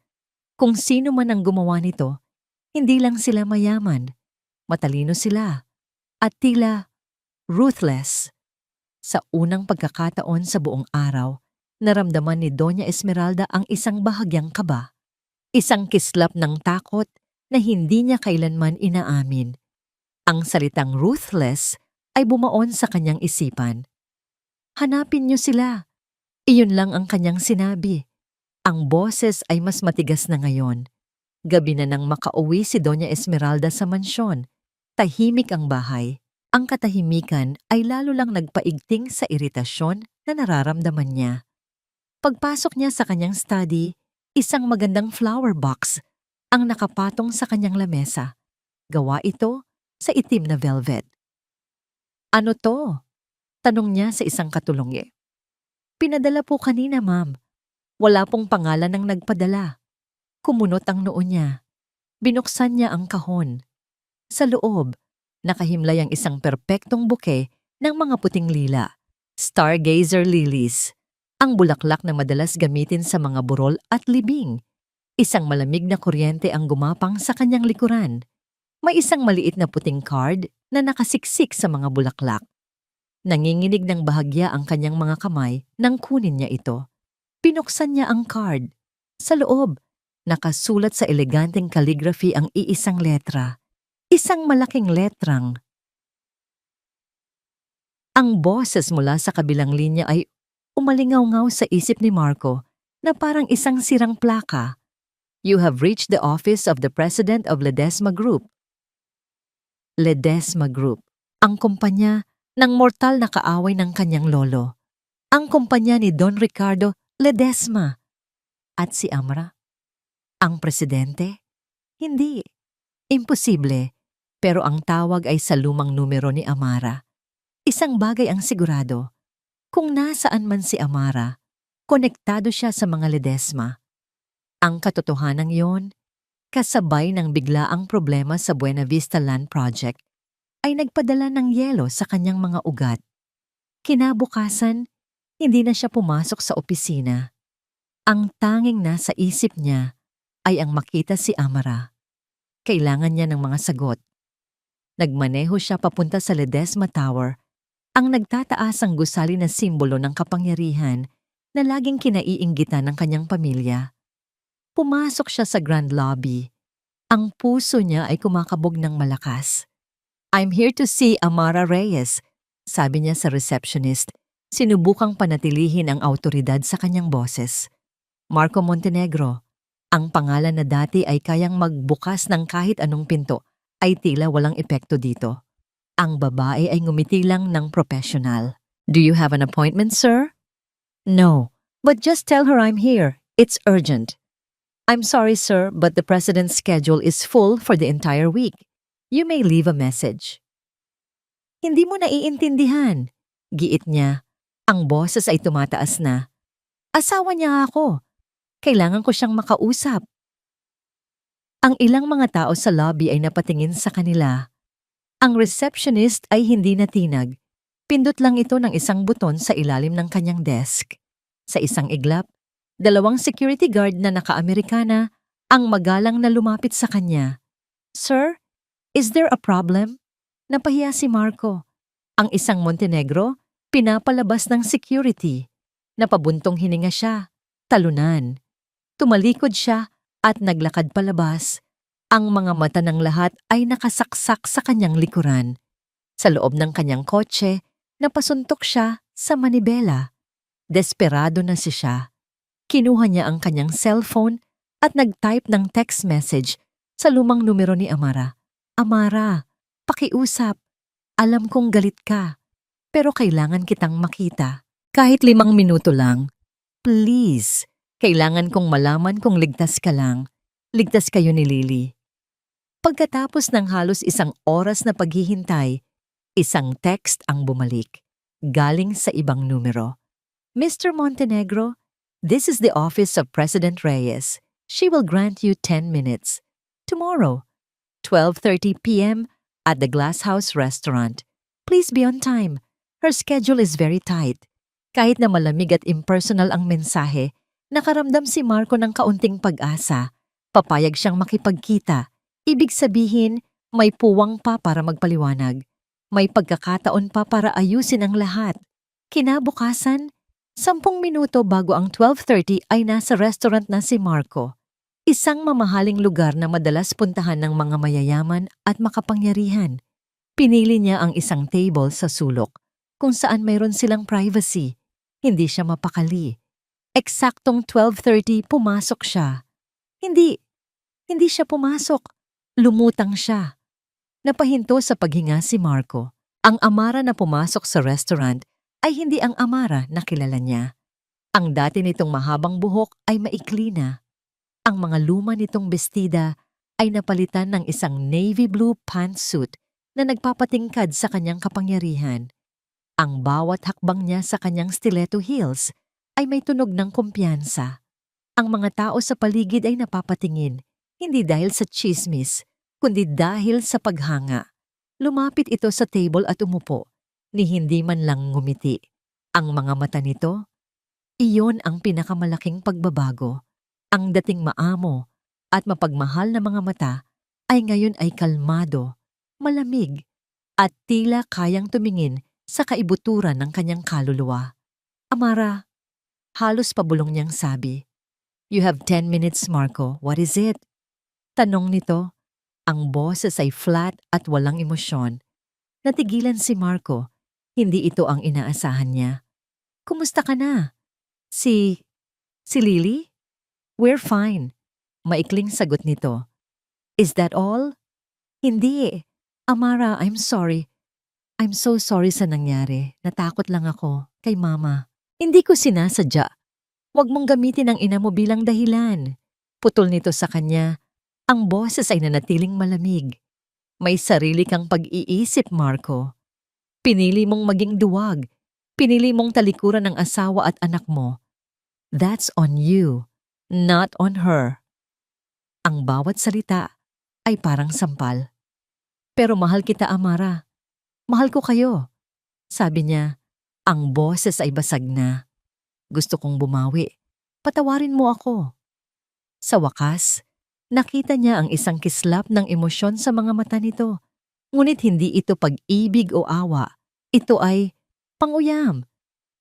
Kung sino man ang gumawa nito, hindi lang sila mayaman, matalino sila, at tila ruthless. Sa unang pagkakataon sa buong araw, naramdaman ni Doña Esmeralda ang isang bahagyang kaba. Isang kislap ng takot na hindi niya kailanman inaamin. Ang salitang ruthless ay bumaon sa kanyang isipan. Hanapin niyo sila. Iyon lang ang kanyang sinabi. Ang boses ay mas matigas na ngayon. Gabi na nang makauwi si Doña Esmeralda sa mansyon. Tahimik ang bahay. Ang katahimikan ay lalo lang nagpaigting sa iritasyon na nararamdaman niya. Pagpasok niya sa kanyang study, isang magandang flower box ang nakapatong sa kanyang lamesa. Gawa ito sa itim na velvet. Ano to? Tanong niya sa isang katulongye. Pinadala po kanina, ma'am. Wala pong pangalan ng nagpadala. Kumunot ang noo niya. Binuksan niya ang kahon. Sa loob, nakahimlay ang isang perpektong buke ng mga puting lila, stargazer lilies, ang bulaklak na madalas gamitin sa mga burol at libing. Isang malamig na kuryente ang gumapang sa kanyang likuran. May isang maliit na puting card na nakasiksik sa mga bulaklak. Nanginginig ng bahagya ang kanyang mga kamay nang kunin niya ito. Pinuksan niya ang card. Sa loob, nakasulat sa eleganteng calligraphy ang iisang letra. Isang malaking letrang. Ang boses mula sa kabilang linya ay umalingaw-ngaw sa isip ni Marco na parang isang sirang plaka. You have reached the office of the President of Ledesma Group. Ledesma Group, ang kumpanya ng mortal na kaaway ng kanyang lolo. Ang kumpanya ni Don Ricardo Ledesma. At si Amara? Ang presidente? Hindi. Imposible. Pero ang tawag ay sa lumang numero ni Amara. Isang bagay ang sigurado. Kung nasaan man si Amara, Konektado siya sa mga Ledesma. Ang katotohanan yon, kasabay ng biglaang problema sa Buena Vista Land Project, ay nagpadala ng yelo sa kanyang mga ugat. Kinabukasan, hindi na siya pumasok sa opisina. Ang tanging nasa isip niya ay ang makita si Amara. Kailangan niya ng mga sagot. Nagmaneho siya papunta sa Ledesma Tower, ang nagtataasang gusali na simbolo ng kapangyarihan na laging kinaiinggitan ng kanyang pamilya. Pumasok siya sa Grand Lobby. Ang puso niya ay kumakabog ng malakas. "I'm here to see Amara Reyes," sabi niya sa receptionist. Sinubukang panatilihin ang awtoridad sa kanyang boses. Marco Montenegro, ang pangalan na dati ay kayang magbukas ng kahit anong pinto, ay tila walang epekto dito. Ang babae ay ngumiti lang ng professional. "Do you have an appointment, sir?" "No, but just tell her I'm here. It's urgent." "I'm sorry, sir, but the president's schedule is full for the entire week. You may leave a message." "Hindi mo naiintindihan," giit niya. Ang boses ay tumataas na. "Asawa niya ako. Kailangan ko siyang makausap." Ang ilang mga tao sa lobby ay napatingin sa kanila. Ang receptionist ay hindi natinag. Pindot lang ito ng isang buton sa ilalim ng kanyang desk. Sa isang iglap, 2 security guard na naka-Amerikana ang magalang na lumapit sa kanya. "Sir, is there a problem?" Napahiya si Marco. Ang isang Montenegro, pinapalabas ng security. Napabuntong hininga siya. Talunan. Tumalikod siya at naglakad palabas. Ang mga mata ng lahat ay nakasaksak sa kanyang likuran. Sa loob ng kanyang kotse, napasuntok siya sa manibela. Desperado na siya. Kinuha niya ang kanyang cellphone at nag-type ng text message sa lumang numero ni Amara. "Amara, pakiusap. Alam kong galit ka, pero kailangan kitang makita. Kahit 5 minuto lang. Please, kailangan kong malaman kung ligtas ka lang. Ligtas kayo ni Lily." Pagkatapos ng halos 1 oras na paghihintay, isang text ang bumalik, galing sa ibang numero. "Mr. Montenegro, this is the office of President Reyes. She will grant you 10 minutes. Tomorrow, 12:30 p.m. at the Glass House Restaurant. Please be on time. Her schedule is very tight." Kahit na malamig at impersonal ang mensahe, nakaramdam si Marco ng kaunting pag-asa. Papayag siyang makipagkita. Ibig sabihin, may puwang pa para magpaliwanag. May pagkakataon pa para ayusin ang lahat. Kinabukasan, 10 minuto bago ang 12:30 ay nasa restaurant na si Marco. Isang mamahaling lugar na madalas puntahan ng mga mayayaman at makapangyarihan. Pinili niya ang isang table sa sulok, kung saan mayroon silang privacy. Hindi siya mapakali. Eksaktong 12:30 pumasok siya. Hindi siya pumasok. Lumutang siya. Napahinto sa paghinga si Marco. Ang Amara na pumasok sa restaurant ay hindi ang Amara na kilala niya. Ang dati nitong mahabang buhok ay maikli na. Ang mga luma nitong bestida ay napalitan ng isang navy blue pantsuit na nagpapatingkad sa kanyang kapangyarihan. Ang bawat hakbang niya sa kanyang stiletto heels ay may tunog ng kumpiyansa. Ang mga tao sa paligid ay napapatingin, hindi dahil sa chismis, kundi dahil sa paghanga. Lumapit ito sa table at umupo, ni hindi man lang ngumiti. Ang mga mata nito, iyon ang pinakamalaking pagbabago. Ang dating maamo at mapagmahal na mga mata ay ngayon ay kalmado, malamig, at tila kayang tumingin sa kaibuturan ng kanyang kaluluwa. "Amara," halos pabulong niyang sabi. "You have 10 minutes, Marco. What is it?" Tanong nito. Ang boses ay flat at walang emosyon. Natigilan si Marco. Hindi ito ang inaasahan niya. "Kumusta ka na?" Si Lily?" "We're fine." Maikling sagot nito. "Is that all?" "Hindi. Amara, I'm sorry. I'm so sorry sa nangyari. Natakot lang ako kay Mama. Hindi ko sinasadya. Huwag mong gamitin ang ina mo bilang dahilan." Putol nito sa kanya. Ang boses ay nanatiling malamig. "May sarili kang pag-iisip, Marco. Pinili mong maging duwag. Pinili mong talikuran ng asawa at anak mo. That's on you, not on her. Ang bawat salita ay parang sampal. Pero mahal kita, Amara. Mahal ko kayo. Sabi niya, ang boses ay basag na. Gusto kong bumawi. Patawarin mo ako. Sa wakas, nakita niya ang isang kislap ng emosyon sa mga mata nito. Ngunit hindi ito pag-ibig o awa. Ito ay panguyam.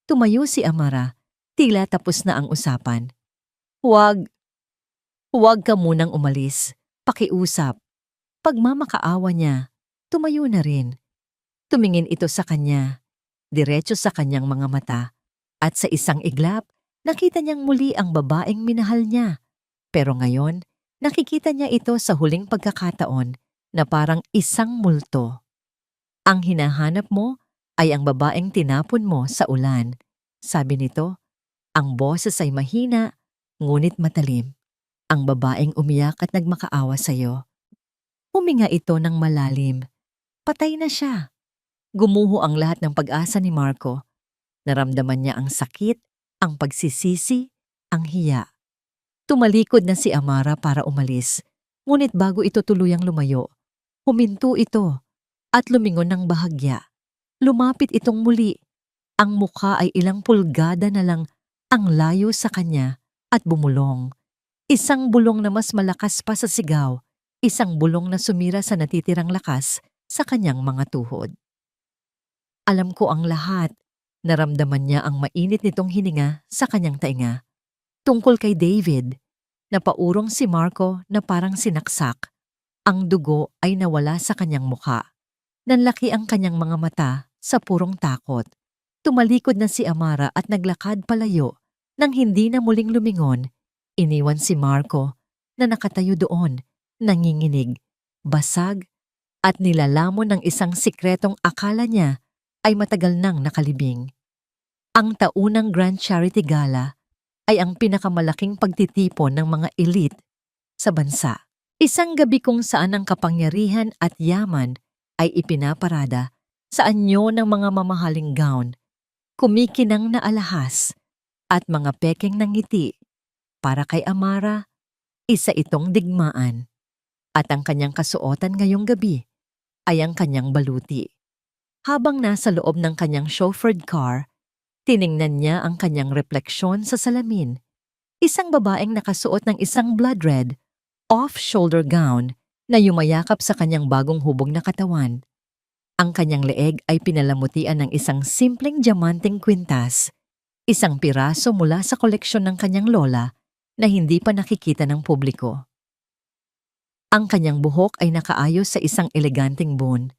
Tumayo si Amara. Tila tapos na ang usapan. Huwag ka munang umalis. Pakiusap. Pagmamakaawa niya, tumayo na rin. Tumingin ito sa kanya, diretso sa kanyang mga mata. At sa isang iglap, nakita niyang muli ang babaeng minahal niya. Pero ngayon, nakikita niya ito sa huling pagkakataon na parang isang multo. Ang hinahanap mo ay ang babaeng tinapon mo sa ulan. Sabi nito, ang boses ay mahina, ngunit matalim. Ang babaeng umiyak at nagmakaawa sa iyo. Huminga ito ng malalim. Patay na siya. Gumuho ang lahat ng pag-asa ni Marco. Naramdaman niya ang sakit, ang pagsisisi, ang hiya. Tumalikod na si Amara para umalis, ngunit bago ito tuluyang lumayo, huminto ito at lumingon ng bahagya. Lumapit itong muli. Ang mukha ay ilang pulgada na lang ang layo sa kanya at bumulong. Isang bulong na mas malakas pa sa sigaw, isang bulong na sumira sa natitirang lakas sa kanyang mga tuhod. Alam ko ang lahat. Naramdaman niya ang mainit nitong hininga sa kanyang tainga. Tungkol kay David, napaurong si Marco na parang sinaksak. Ang dugo ay nawala sa kanyang mukha. Nanlaki ang kanyang mga mata sa purong takot. Tumalikod na si Amara at naglakad palayo. Nang hindi na muling lumingon, iniwan si Marco na nakatayo doon, nanginginig, basag, at nilalamon ng isang sikretong akala niya ay matagal nang nakalibing. Ang taunang Grand Charity Gala ay ang pinakamalaking pagtitipon ng mga elite sa bansa. Isang gabi kung saan ang kapangyarihan at yaman ay ipinaparada sa anyo ng mga mamahaling gown, kumikinang na alahas, at mga pekeng ng ngiti. Para kay Amara, isa itong digmaan. At ang kanyang kasuotan ngayong gabi ay ang kanyang baluti. Habang nasa loob ng kanyang chauffeured car, tiningnan niya ang kanyang refleksyon sa salamin. Isang babaeng nakasuot ng isang blood red, off-shoulder gown na yumayakap sa kanyang bagong hubog na katawan. Ang kanyang leeg ay pinalamutian ng isang simpleng diamanteng kwintas, isang piraso mula sa koleksyon ng kanyang lola na hindi pa nakikita ng publiko. Ang kanyang buhok ay nakaayos sa isang eleganteng bun,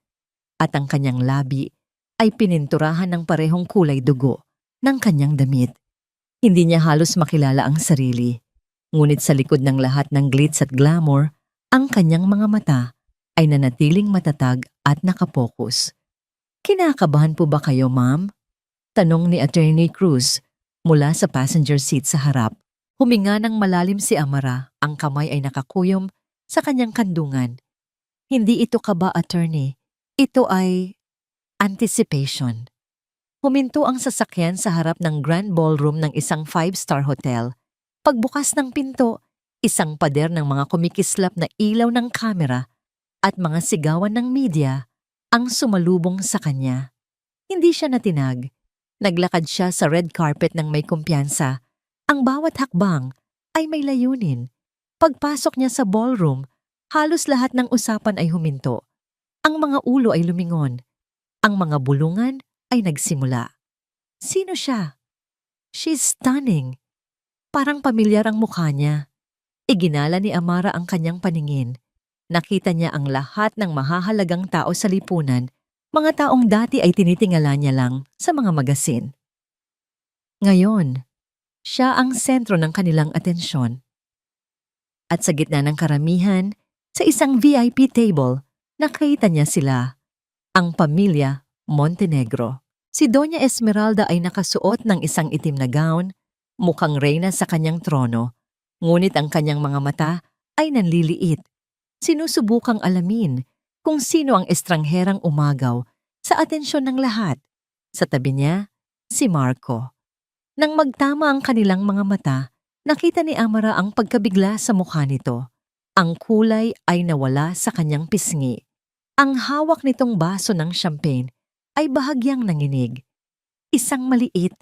at ang kanyang labi ay pininturahan ng parehong kulay dugo ng kanyang damit. Hindi niya halos makilala ang sarili, ngunit sa likod ng lahat ng glitz at glamour, ang kanyang mga mata ay nanatiling matatag at nakapokus. Kinakabahan po ba kayo, ma'am? Tanong ni Attorney Cruz mula sa passenger seat sa harap. Huminga ng malalim si Amara, ang kamay ay nakakuyom sa kanyang kandungan. Hindi ito kaba, attorney. Ito ay anticipation. Huminto ang sasakyan sa harap ng grand ballroom ng isang 5-star hotel. Pagbukas ng pinto, isang pader ng mga kumikislap na ilaw ng kamera at mga sigawan ng media ang sumalubong sa kanya. Hindi siya natinag. Naglakad siya sa red carpet ng may kumpiyansa. Ang bawat hakbang ay may layunin. Pagpasok niya sa ballroom, halos lahat ng usapan ay huminto. Ang mga ulo ay lumingon. Ang mga bulungan ay nagsimula. Sino siya? She's stunning. Parang pamilyar ang mukha niya. Iginala ni Amara ang kanyang paningin. Nakita niya ang lahat ng mahahalagang tao sa lipunan, mga taong dati ay tinitingala niya lang sa mga magasin. Ngayon, siya ang sentro ng kanilang atensyon. At sa gitna ng karamihan, sa isang VIP table, nakita niya sila, ang pamilya Montenegro. Si Doña Esmeralda ay nakasuot ng isang itim na gown, mukhang reyna sa kanyang trono, ngunit ang kanyang mga mata ay nanliliit. Sinusubukang alamin kung sino ang estrangherang umagaw sa atensyon ng lahat. Sa tabi niya, si Marco. Nang magtama ang kanilang mga mata, nakita ni Amara ang pagkabigla sa mukha nito. Ang kulay ay nawala sa kanyang pisngi. Ang hawak nitong baso ng champagne ay bahagyang nanginig. Isang maliit,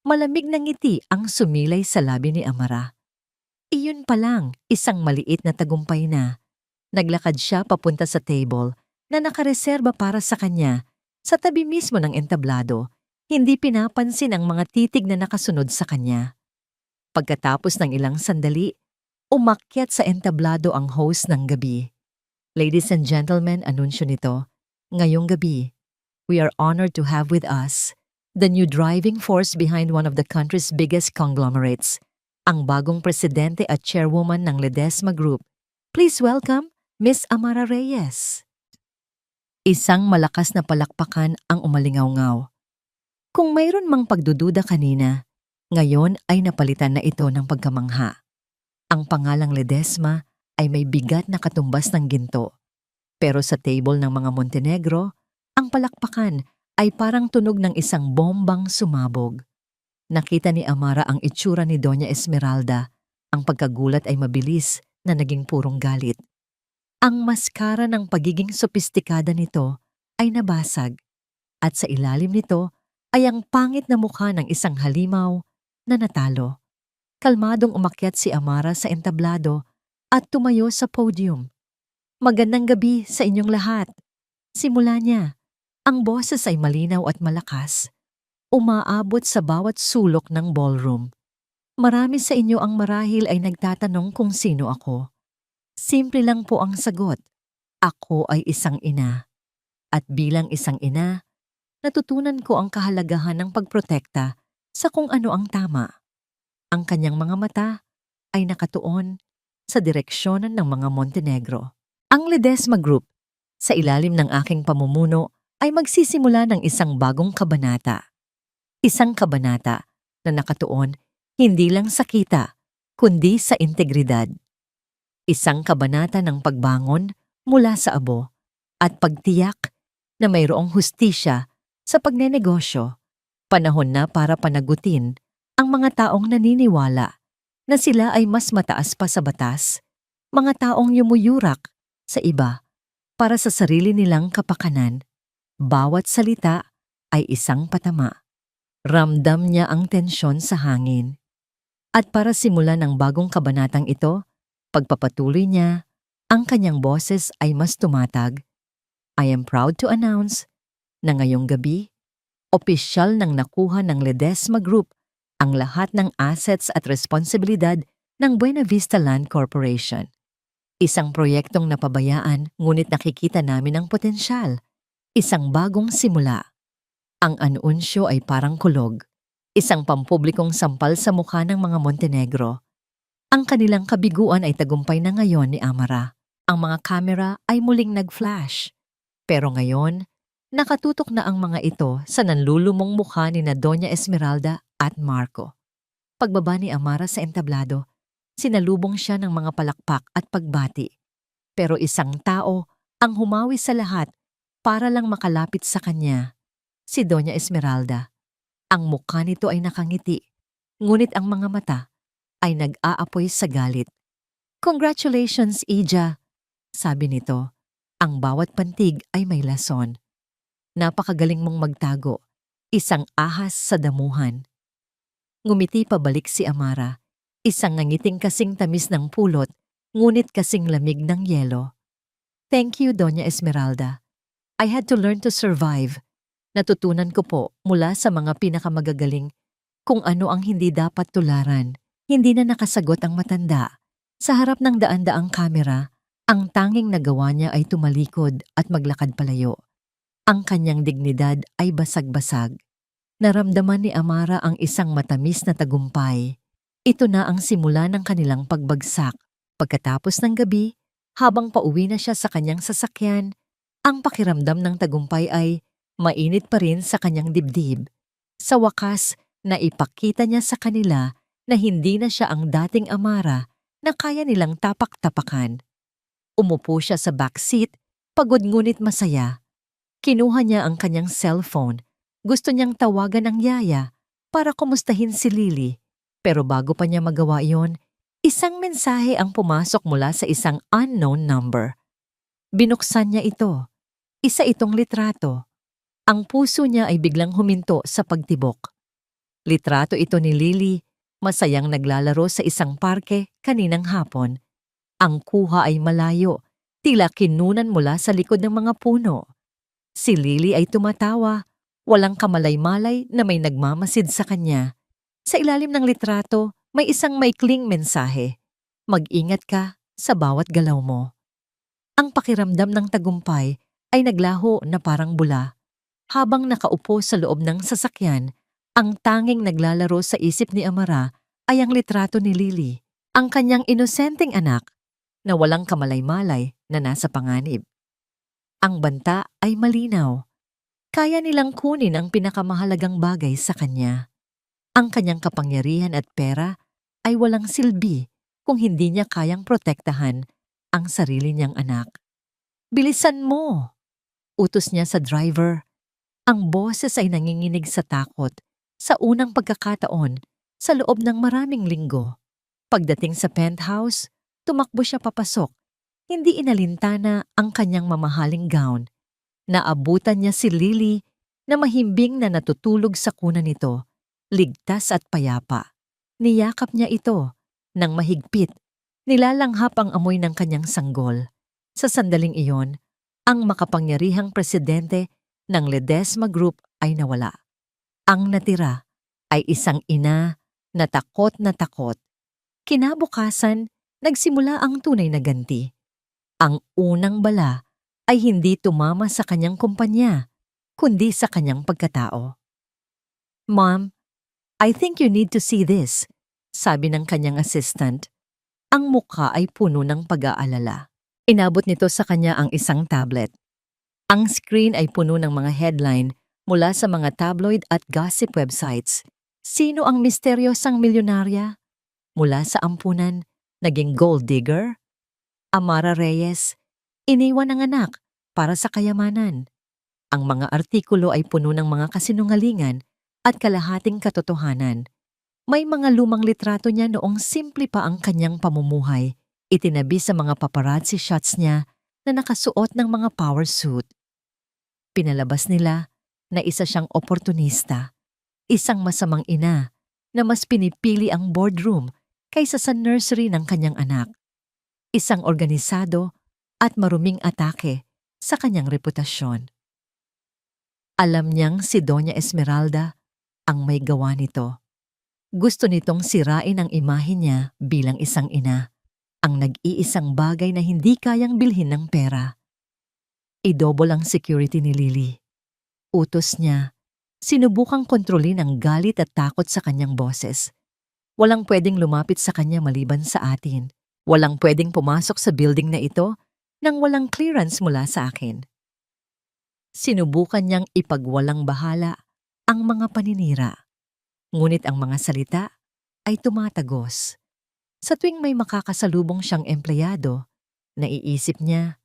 malamig na ngiti ang sumilay sa labi ni Amara. Iyon pa lang, isang maliit na tagumpay na. Naglakad siya papunta sa table na nakareserba para sa kanya sa tabi mismo ng entablado, hindi pinapansin ang mga titig na nakasunod sa kanya. Pagkatapos ng ilang sandali, umakyat sa entablado ang host ng gabi. Ladies and gentlemen, anunsyo nito, ngayong gabi, we are honored to have with us the new driving force behind one of the country's biggest conglomerates, ang bagong presidente at chairwoman ng Ledesma Group. Please welcome Miss Amara Reyes. Isang malakas na palakpakan ang umalingaw-ngaw. Kung mayroon mang pagdududa kanina, ngayon ay napalitan na ito ng pagkamangha. Ang pangalang Ledesma ay may bigat na katumbas ng ginto. Pero sa table ng mga Montenegro, ang palakpakan ay parang tunog ng isang bombang sumabog. Nakita ni Amara ang itsura ni Doña Esmeralda. Ang pagkagulat ay mabilis na naging purong galit. Ang maskara ng pagiging sopistikada nito ay nabasag at sa ilalim nito ay ang pangit na mukha ng isang halimaw na natalo. Kalmadong umakyat si Amara sa entablado at tumayo sa podium. Magandang gabi sa inyong lahat. Simula niya, ang boses ay malinaw at malakas. Umaabot sa bawat sulok ng ballroom. Marami sa inyo ang marahil ay nagtatanong kung sino ako. Simple lang po ang sagot. Ako ay isang ina. At bilang isang ina, natutunan ko ang kahalagahan ng pagprotekta sa kung ano ang tama. Ang kanyang mga mata ay nakatuon sa direksyonan ng mga Montenegro. Ang Ledesma Group, sa ilalim ng aking pamumuno, ay magsisimula ng isang bagong kabanata. Isang kabanata na nakatuon hindi lang sa kita, kundi sa integridad. Isang kabanata ng pagbangon mula sa abo at pagtiyak na mayroong hustisya sa pagnenegosyo. Panahon na para panagutin ang mga taong naniniwala na sila ay mas mataas pa sa batas, mga taong yumuyurak sa iba para sa sarili nilang kapakanan. Bawat salita ay isang patama. Ramdam niya ang tensyon sa hangin. At para simulan ang bagong kabanatang ito, pagpapatuloy niya, ang kanyang boses ay mas tumatag. I am proud to announce na ngayong gabi, opisyal nang nakuha ng Ledesma Group ang lahat ng assets at responsibilidad ng Buena Vista Land Corporation. Isang proyektong napabayaan ngunit nakikita namin ang potensyal. Isang bagong simula. Ang anunsyo ay parang kulog. Isang pampublikong sampal sa mukha ng mga Montenegro. Ang kanilang kabiguan ay tagumpay na ngayon ni Amara. Ang mga kamera ay muling nag-flash. Pero ngayon, nakatutok na ang mga ito sa nanlulumong mukha ni na Doña Esmeralda at Marco. Pagbaba ni Amara sa entablado, sinalubong siya ng mga palakpak at pagbati. Pero isang tao ang humawi sa lahat para lang makalapit sa kanya, si Doña Esmeralda. Ang mukha nito ay nakangiti, ngunit ang mga mata ay nag-aapoy sa galit. Congratulations, Ija, sabi nito. Ang bawat pantig ay may lason. Napakagaling mong magtago, isang ahas sa damuhan. Ngumiti pabalik si Amara, isang nangiting kasing tamis ng pulot, ngunit kasing lamig ng yelo. Thank you, Doña Esmeralda. I had to learn to survive. Natutunan ko po mula sa mga pinakamagagaling kung ano ang hindi dapat tularan. Hindi na nakasagot ang matanda. Sa harap ng daan-daang kamera, ang tanging nagawa niya ay tumalikod at maglakad palayo. Ang kanyang dignidad ay basag-basag. Naramdaman ni Amara ang isang matamis na tagumpay. Ito na ang simula ng kanilang pagbagsak. Pagkatapos ng gabi, habang pauwi na siya sa kanyang sasakyan, ang pakiramdam ng tagumpay ay mainit pa rin sa kanyang dibdib. Sa wakas, naipakita niya sa kanila na hindi na siya ang dating Amara na kaya nilang tapak-tapakan. Umupo siya sa backseat, pagod ngunit masaya. Kinuha niya ang kanyang cellphone. Gusto niyang tawagan ang yaya, para kumustahin si Lily. Pero bago pa niya magawa iyon, isang mensahe ang pumasok mula sa isang unknown number. Binuksan niya ito. Isa itong litrato. Ang puso niya ay biglang huminto sa pagtibok. Litrato ito ni Lily, masayang naglalaro sa isang parke kaninang hapon. Ang kuha ay malayo, tila kinunan mula sa likod ng mga puno. Si Lily ay tumatawa, walang kamalay-malay na may nagmamasid sa kanya. Sa ilalim ng litrato, may isang maikling mensahe. Mag-ingat ka sa bawat galaw mo. Ang pakiramdam ng tagumpay ay naglaho na parang bula. Habang nakaupo sa loob ng sasakyan, ang tanging naglalaro sa isip ni Amara ay ang litrato ni Lily, ang kanyang inosenteng anak na walang kamalay-malay na nasa panganib. Ang banta ay malinaw. Kaya nilang kunin ang pinakamahalagang bagay sa kanya. Ang kanyang kapangyarihan at pera ay walang silbi kung hindi niya kayang protektahan ang sarili niyang anak. Bilisan mo! Utos niya sa driver. Ang boses ay nanginginig sa takot sa unang pagkakataon sa loob ng maraming linggo. Pagdating sa penthouse, tumakbo siya papasok. Hindi inalintana ang kanyang mamahaling gown. Naabutan niya si Lily na mahimbing na natutulog sa kuna nito, ligtas at payapa. Niyakap niya ito nang mahigpit. Nilalanghap ang amoy ng kanyang sanggol. Sa sandaling iyon, ang makapangyarihang presidente ng Ledesma Group ay nawala. Ang natira ay isang ina na takot na takot. Kinabukasan, nagsimula ang tunay na ganti. Ang unang bala ay hindi tumama sa kanyang kumpanya, kundi sa kanyang pagkatao. "Mom, I think you need to see this," sabi ng kanyang assistant. Ang mukha ay puno ng pag-aalala. Inabot nito sa kanya ang isang tablet. Ang screen ay puno ng mga headline mula sa mga tabloid at gossip websites. Sino ang misteryosang milyonarya? Mula sa ampunan, naging gold digger? Amara Reyes, iniwan ng anak para sa kayamanan. Ang mga artikulo ay puno ng mga kasinungalingan at kalahating katotohanan. May mga lumang litrato niya noong simple pa ang kanyang pamumuhay, itinabi sa mga paparazzi shots niya na nakasuot ng mga power suit. Pinalabas nila na isa siyang oportunista, isang masamang ina na mas pinipili ang boardroom kaysa sa nursery ng kanyang anak. Isang organisado at maruming atake sa kanyang reputasyon. Alam niyang si Doña Esmeralda ang may gawa nito. Gusto nitong sirain ang imahe niya bilang isang ina, ang nag-iisang bagay na hindi kayang bilhin ng pera. Idobol ang security ni Lily. Utos niya, sinubukang kontrolin ang galit at takot sa kanyang boses. Walang pwedeng lumapit sa kanya maliban sa atin. Walang pwedeng pumasok sa building na ito nang walang clearance mula sa akin. Sinubukan niyang ipagwalang bahala ang mga paninira. Ngunit ang mga salita ay tumatagos. Sa tuwing may makakasalubong siyang empleyado, naiisip niya,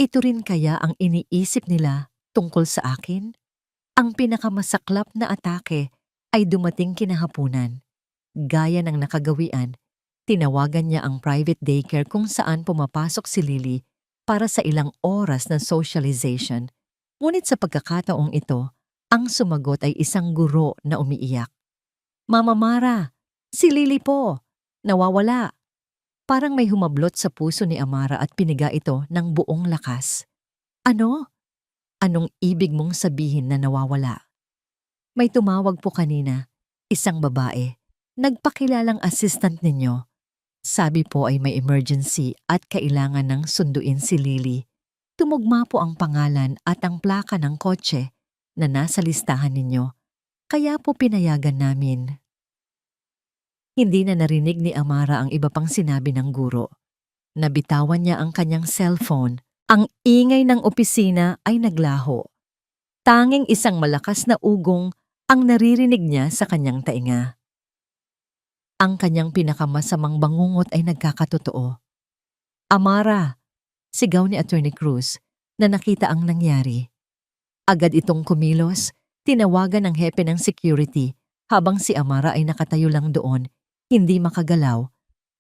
ito rin kaya ang iniisip nila tungkol sa akin? Ang pinakamasaklap na atake ay dumating kinahapunan. Gaya ng nakagawian, tinawagan niya ang private daycare kung saan pumapasok si Lily para sa ilang oras na socialization. Ngunit sa pagkakataong ito, ang sumagot ay isang guro na umiiyak. "Mama Mara, si Lily po, nawawala." Parang may humablot sa puso ni Amara at piniga ito ng buong lakas. "Ano? Anong ibig mong sabihin na nawawala?" "May tumawag po kanina, isang babae. Nagpakilalang assistant ninyo. Sabi po ay may emergency at kailangan ng sunduin si Lily. Tumugma po ang pangalan at ang plaka ng kotse na nasa listahan ninyo. Kaya po pinayagan namin." Hindi na narinig ni Amara ang iba pang sinabi ng guro. Nabitawan niya ang kanyang cellphone. Ang ingay ng opisina ay naglaho. Tanging isang malakas na ugong ang naririnig niya sa kanyang tainga. Ang kanyang pinakamasamang bangungot ay nagkakatotoo. "Amara!" Sigaw ni Attorney Cruz na nakita ang nangyari. Agad itong kumilos, tinawagan ng hepe ng security Habang si Amara ay nakatayo lang doon, hindi makagalaw,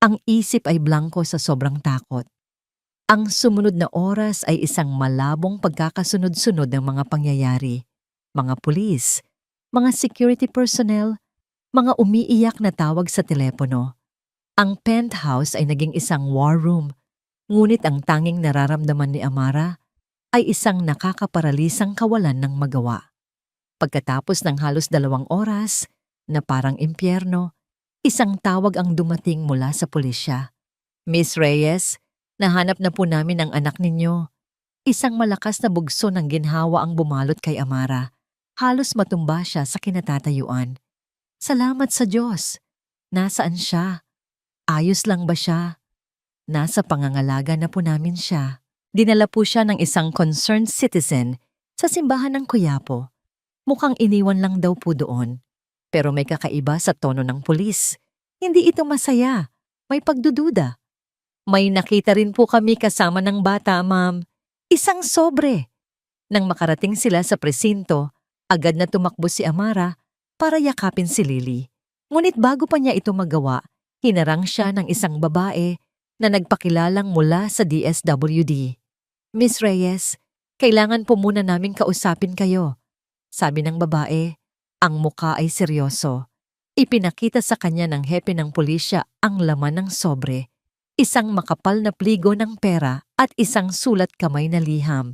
ang isip ay blanko sa sobrang takot. Ang sumunod na oras ay isang malabong pagkakasunod-sunod ng mga pangyayari. Mga pulis, mga security personnel, mga umiiyak na tawag sa telepono. Ang penthouse ay naging isang war room, ngunit ang tanging nararamdaman ni Amara ay isang nakakaparalisang kawalan ng magawa. Pagkatapos ng halos 2 oras, na parang impyerno, isang tawag ang dumating mula sa pulisya. Miss Reyes, nahanap na po namin ang anak ninyo. Isang malakas na bugso ng ginhawa ang bumalot kay Amara. Halos matumba siya sa kinatatayuan. Salamat sa Diyos. Nasaan siya? Ayos lang ba siya? Nasa pangangalaga na po namin siya. Dinala po siya ng isang concerned citizen sa simbahan ng Quiapo. Mukhang iniwan lang daw po doon. Pero may kakaiba sa tono ng pulis. Hindi ito masaya. May pagdududa. May nakita rin po kami kasama ng bata, ma'am. Isang sobre. Nang makarating sila sa presinto, agad na tumakbo si Amara para yakapin si Lily. Ngunit bago pa niya ito magawa, hinarang siya ng isang babae na nagpakilalang mula sa DSWD. Miss Reyes, kailangan po muna naming kausapin kayo. Sabi ng babae, ang muka ay seryoso. Ipinakita sa kanya ng hepe ng pulisya ang laman ng sobre, isang makapal na pligo ng pera at isang sulat kamay na liham.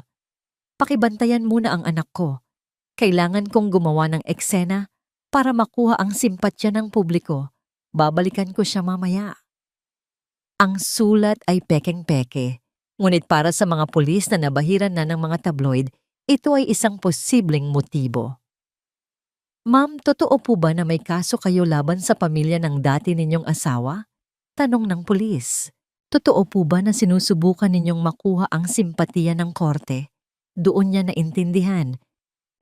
Pakibantayan muna ang anak ko. Kailangan kong gumawa ng eksena para makuha ang simpatya ng publiko. Babalikan ko siya mamaya. Ang sulat ay pekeng-peke, ngunit para sa mga pulis na nabahiran na ng mga tabloid, ito ay isang posibleng motibo. Ma'am, totoo po ba na may kaso kayo laban sa pamilya ng dati ninyong asawa? Tanong ng pulis. Totoo po ba na sinusubukan ninyong makuha ang simpatiya ng korte? Doon niya naintindihan.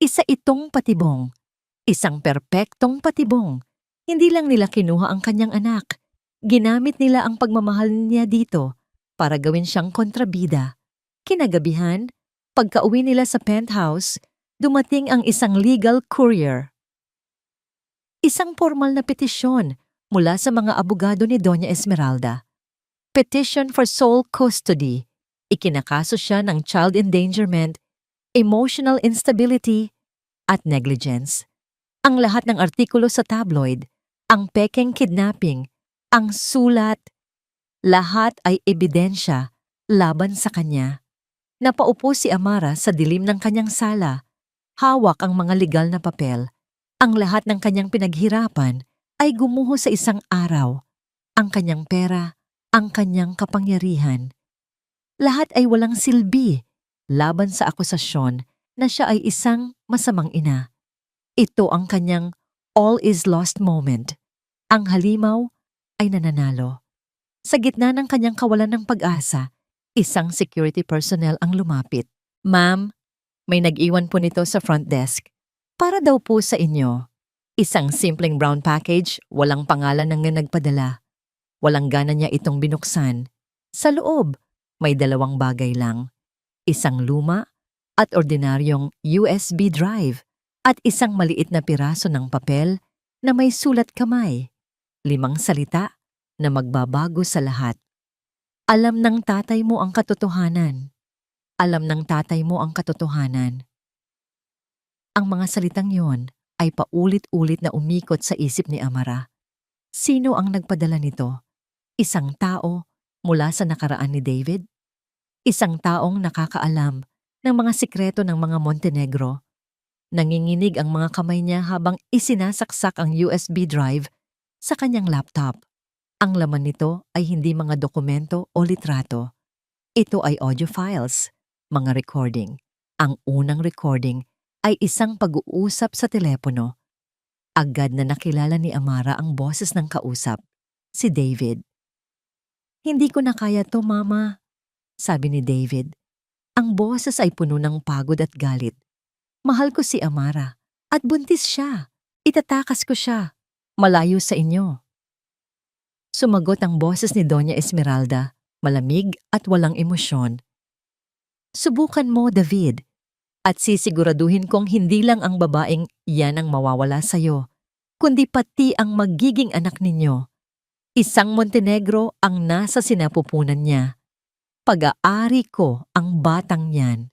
Isa itong patibong. Isang perpektong patibong. Hindi lang nila kinuha ang kanyang anak. Ginamit nila ang pagmamahal niya dito para gawin siyang kontrabida. Kinagabihan, pagka-uwi nila sa penthouse, dumating ang isang legal courier. Isang formal na petisyon mula sa mga abogado ni Doña Esmeralda. Petition for sole custody. Ikinakaso siya ng child endangerment, emotional instability, at negligence. Ang lahat ng artikulo sa tabloid, ang pekeng kidnapping, ang sulat, lahat ay ebidensya laban sa kanya. Napaupo si Amara sa dilim ng kanyang sala. Hawak ang mga legal na papel. Ang lahat ng kanyang pinaghirapan ay gumuho sa isang araw. Ang kanyang pera, ang kanyang kapangyarihan. Lahat ay walang silbi laban sa akusasyon na siya ay isang masamang ina. Ito ang kanyang all is lost moment. Ang halimaw ay nananalo. Sa gitna ng kanyang kawalan ng pag-asa, isang security personnel ang lumapit. Ma'am, may nag-iwan po nito sa front desk. Para daw po sa inyo. Isang simpleng brown package, walang pangalan ng nagpadala. Walang gana niya itong binuksan. Sa loob, may 2 bagay lang. Isang luma at ordinaryong USB drive at isang maliit na piraso ng papel na may sulat kamay. 5 salita na magbabago sa lahat. Alam ng tatay mo ang katotohanan. Alam ng tatay mo ang katotohanan. Ang mga salitang yon ay paulit-ulit na umikot sa isip ni Amara. Sino ang nagpadala nito? Isang tao mula sa nakaraan ni David? Isang taong nakakaalam ng mga sikreto ng mga Montenegro. Nanginginig ang mga kamay niya habang isinasaksak ang USB drive sa kanyang laptop. Ang laman nito ay hindi mga dokumento o litrato. Ito ay audio files, mga recording. Ang unang recording ay isang pag-uusap sa telepono. Agad na nakilala ni Amara ang boses ng kausap, si David. Hindi ko na kaya to, Mama, sabi ni David. Ang boses ay puno ng pagod at galit. Mahal ko si Amara at buntis siya. Itatakas ko siya. Malayo sa inyo. Sumagot ang boses ni Doña Esmeralda, malamig at walang emosyon. Subukan mo, David. At sisiguraduhin kong hindi lang ang babaeng yan ang mawawala sa'yo, kundi pati ang magiging anak ninyo. Isang Montenegro ang nasa sinapupunan niya. Pag-aari ko ang batang yan.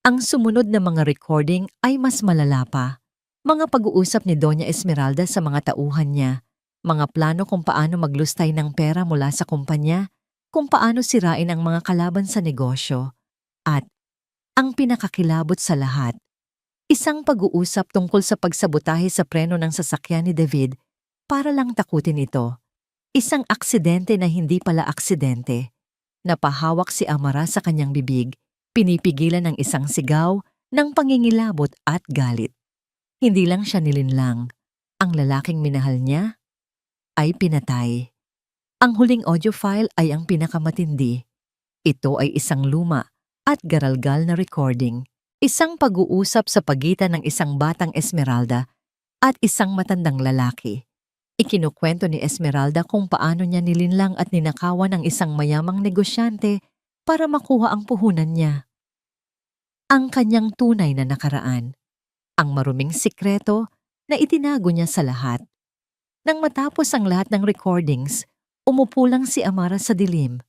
Ang sumunod na mga recording ay mas malala pa. Mga pag-uusap ni Doña Esmeralda sa mga tauhan niya, mga plano kung paano maglustay ng pera mula sa kumpanya, kung paano sirain ang mga kalaban sa negosyo, at ang pinakakilabot sa lahat, isang pag-uusap tungkol sa pagsabotahe sa preno ng sasakyan ni David para lang takutin ito. Isang aksidente na hindi pala aksidente. Napahawak si Amara sa kanyang bibig, pinipigilan ng isang sigaw ng pangingilabot at galit. Hindi lang siya nilinlang. Ang lalaking minahal niya ay pinatay. Ang huling audio file ay ang pinakamatindi. Ito ay isang luma at garalgal na recording. Isang pag-uusap sa pagitan ng isang batang Esmeralda at isang matandang lalaki. Ikinukwento ni Esmeralda kung paano niya nilinlang at ninakawan ang isang mayamang negosyante para makuha ang puhunan niya. Ang kanyang tunay na nakaraan. Ang maruming sikreto na itinago niya sa lahat. Nang matapos ang lahat ng recordings, umupo lang si Amara sa dilim.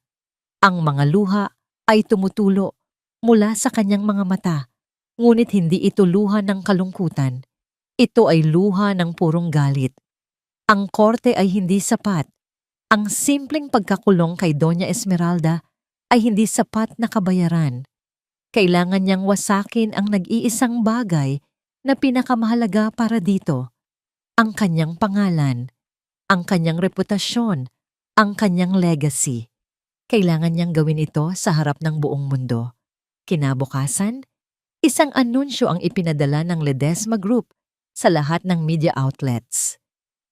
Ang mga luha ay tumutulo mula sa kanyang mga mata, ngunit hindi ito luha ng kalungkutan. Ito ay luha ng purong galit. Ang korte ay hindi sapat. Ang simpleng pagkakulong kay Doña Esmeralda ay hindi sapat na kabayaran. Kailangan niyang wasakin ang nag-iisang bagay na pinakamahalaga para dito. Ang kanyang pangalan, ang kanyang reputasyon, ang kanyang legacy. Kailangan niyang gawin ito sa harap ng buong mundo. Kinabukasan, isang anunsyo ang ipinadala ng Ledesma Group sa lahat ng media outlets.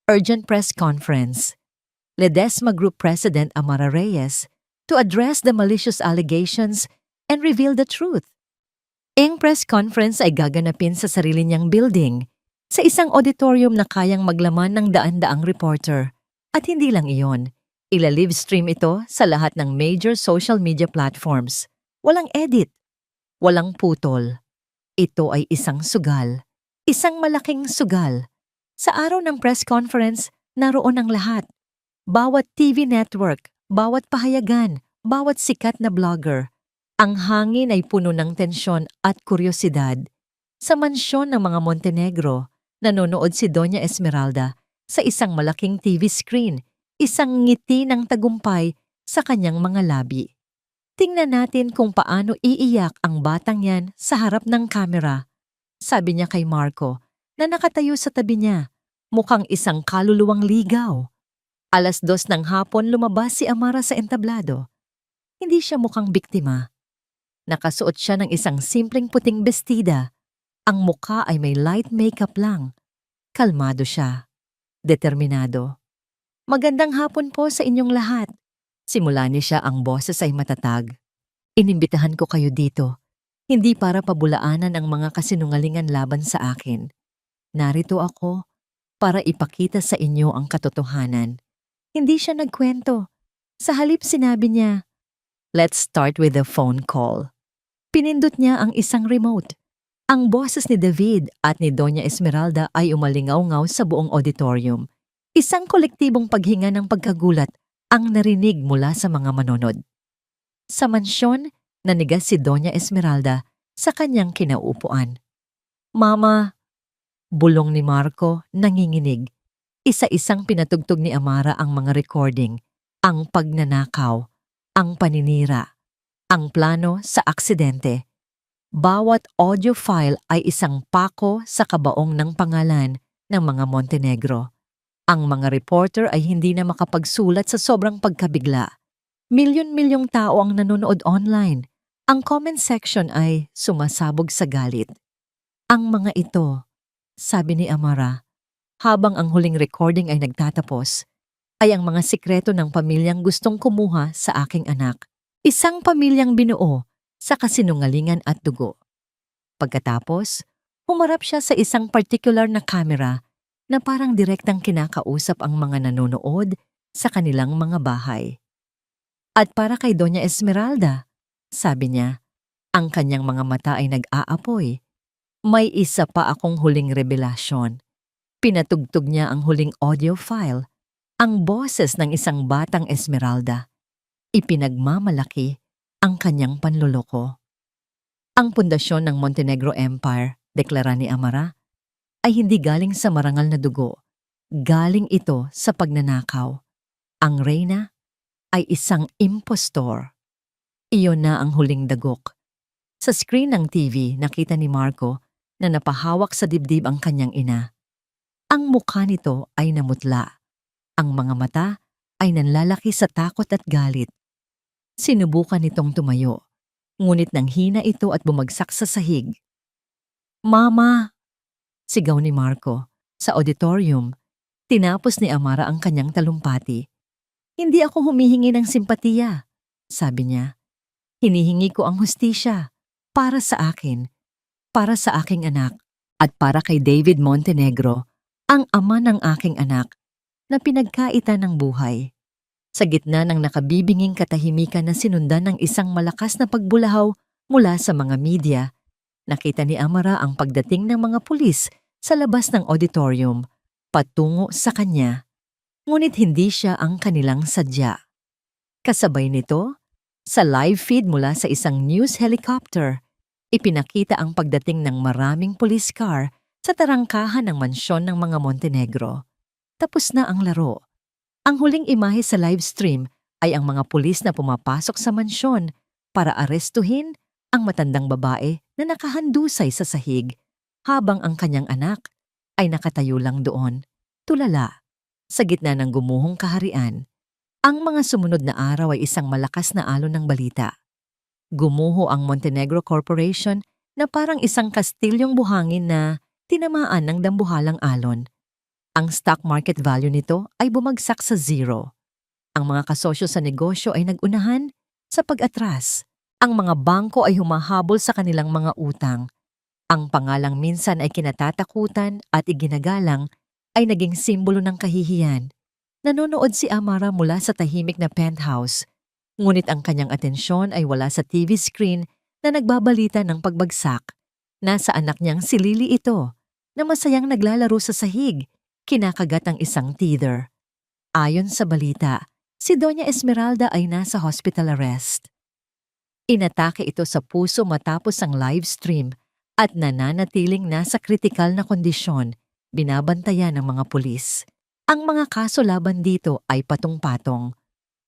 Urgent press conference. Ledesma Group President Amara Reyes to address the malicious allegations and reveal the truth. Ang press conference ay gaganapin sa sarili niyang building, sa isang auditorium na kayang maglaman ng daan-daang reporter. At hindi lang iyon, ila-live stream ito sa lahat ng major social media platforms. Walang edit, walang putol. Ito ay isang sugal, isang malaking sugal. Sa araw ng press conference, naroon ang lahat. Bawat TV network, bawat pahayagan, bawat sikat na blogger. Ang hangin ay puno ng tensyon at kuryosidad. Sa mansyon ng mga Montenegro, nanonood si Doña Esmeralda sa isang malaking TV screen, isang ngiti ng tagumpay sa kanyang mga labi. Tingnan natin kung paano iiyak ang batang yan sa harap ng kamera. Sabi niya kay Marco na nakatayo sa tabi niya, mukhang isang kaluluwang ligaw. 2:00 ng hapon lumabas si Amara sa entablado. Hindi siya mukhang biktima. Nakasuot siya ng isang simpleng puting bestida. Ang mukha ay may light makeup lang. Kalmado siya. Determinado. Magandang hapon po sa inyong lahat. Simula ni siya, ang boses ay matatag. Inimbitahan ko kayo dito, hindi para pabulaanan ang mga kasinungalingan laban sa akin. Narito ako para ipakita sa inyo ang katotohanan. Hindi siya nagkwento. Sa halip sinabi niya, "Let's start with a phone call." Pinindot niya ang isang remote. Ang boses ni David at ni Doña Esmeralda ay umalingaw-ngaw sa buong auditorium. Isang kolektibong paghinga ng pagkagulat ang narinig mula sa mga manonod. Sa mansyon, nanigas si Doña Esmeralda sa kanyang kinauupuan. "Mama," bulong ni Marco, nanginginig. Isa-isang pinatugtog ni Amara ang mga recording, ang pagnanakaw, ang paninira, ang plano sa aksidente. Bawat audio file ay isang pako sa kabaong ng pangalan ng mga Montenegro. Ang mga reporter ay hindi na makapagsulat sa sobrang pagkabigla. Milyon-milyong tao ang nanonood online. Ang comment section ay sumasabog sa galit. "Ang mga ito," sabi ni Amara, habang ang huling recording ay nagtatapos, "ay ang mga sikreto ng pamilyang gustong kumuha sa aking anak. Isang pamilyang binuo sa kasinungalingan at dugo." Pagkatapos, humarap siya sa isang particular na camera na parang direktang kinakausap ang mga nanonood sa kanilang mga bahay. "At para kay Doña Esmeralda," sabi niya, ang kanyang mga mata ay nag-aapoy. "May isa pa akong huling revelasyon. Pinatugtog niya ang huling audio file, ang boses ng isang batang Esmeralda. Ipinagmamalaki ang kanyang panloloko. Ang pundasyon ng Montenegro Empire, deklara ni Amara, ay hindi galing sa marangal na dugo. Galing ito sa pagnanakaw. Ang reyna ay isang impostor. Iyon na ang huling dagok. Sa screen ng TV, nakita ni Marco na napahawak sa dibdib ang kanyang ina. Ang mukha nito ay namutla. Ang mga mata ay nanlalaki sa takot at galit. Sinubukan nitong tumayo, ngunit nanghina ito at bumagsak sa sahig. "Mama!" sigaw ni Marco. Sa auditorium, tinapos ni Amara ang kanyang talumpati. "Hindi ako humihingi ng simpatiya," sabi niya. "Hinihingi ko ang hustisya para sa akin, para sa aking anak, at para kay David Montenegro, ang ama ng aking anak, na pinagkaitan ng buhay." Sa gitna ng nakabibinging katahimikan na sinundan ng isang malakas na pagbulahaw mula sa mga media, nakita ni Amara ang pagdating ng mga pulis sa labas ng auditorium, patungo sa kanya. Ngunit hindi siya ang kanilang sadya. Kasabay nito, sa live feed mula sa isang news helicopter, ipinakita ang pagdating ng maraming police car sa tarangkahan ng mansyon ng mga Montenegro. Tapos na ang laro. Ang huling imahe sa live stream ay ang mga pulis na pumapasok sa mansyon para arestuhin ang matandang babae na nakahandusay sa sahig, habang ang kanyang anak ay nakatayo lang doon, tulala, sa gitna ng gumuhong kaharian. Ang mga sumunod na araw ay isang malakas na alon ng balita. Gumuho ang Montenegro Corporation na parang isang kastilyong buhangin na tinamaan ng dambuhalang alon. Ang stock market value nito ay bumagsak sa zero. Ang mga kasosyo sa negosyo ay nagunahan sa pag-atras. Ang mga bangko ay humahabol sa kanilang mga utang. Ang pangalang minsan ay kinatatakutan at iginagalang ay naging simbolo ng kahihiyan. Nanonood si Amara mula sa tahimik na penthouse, ngunit ang kanyang atensyon ay wala sa TV screen na nagbabalita ng pagbagsak. Nasa anak niyang si Lily ito, na masayang naglalaro sa sahig, kinakagat ang isang teether. Ayon sa balita, si Doña Esmeralda ay nasa hospital arrest. Inatake ito sa puso matapos ang live stream at nananatiling nasa kritikal na kondisyon, binabantayan ng mga pulis. Ang mga kaso laban dito ay patong-patong: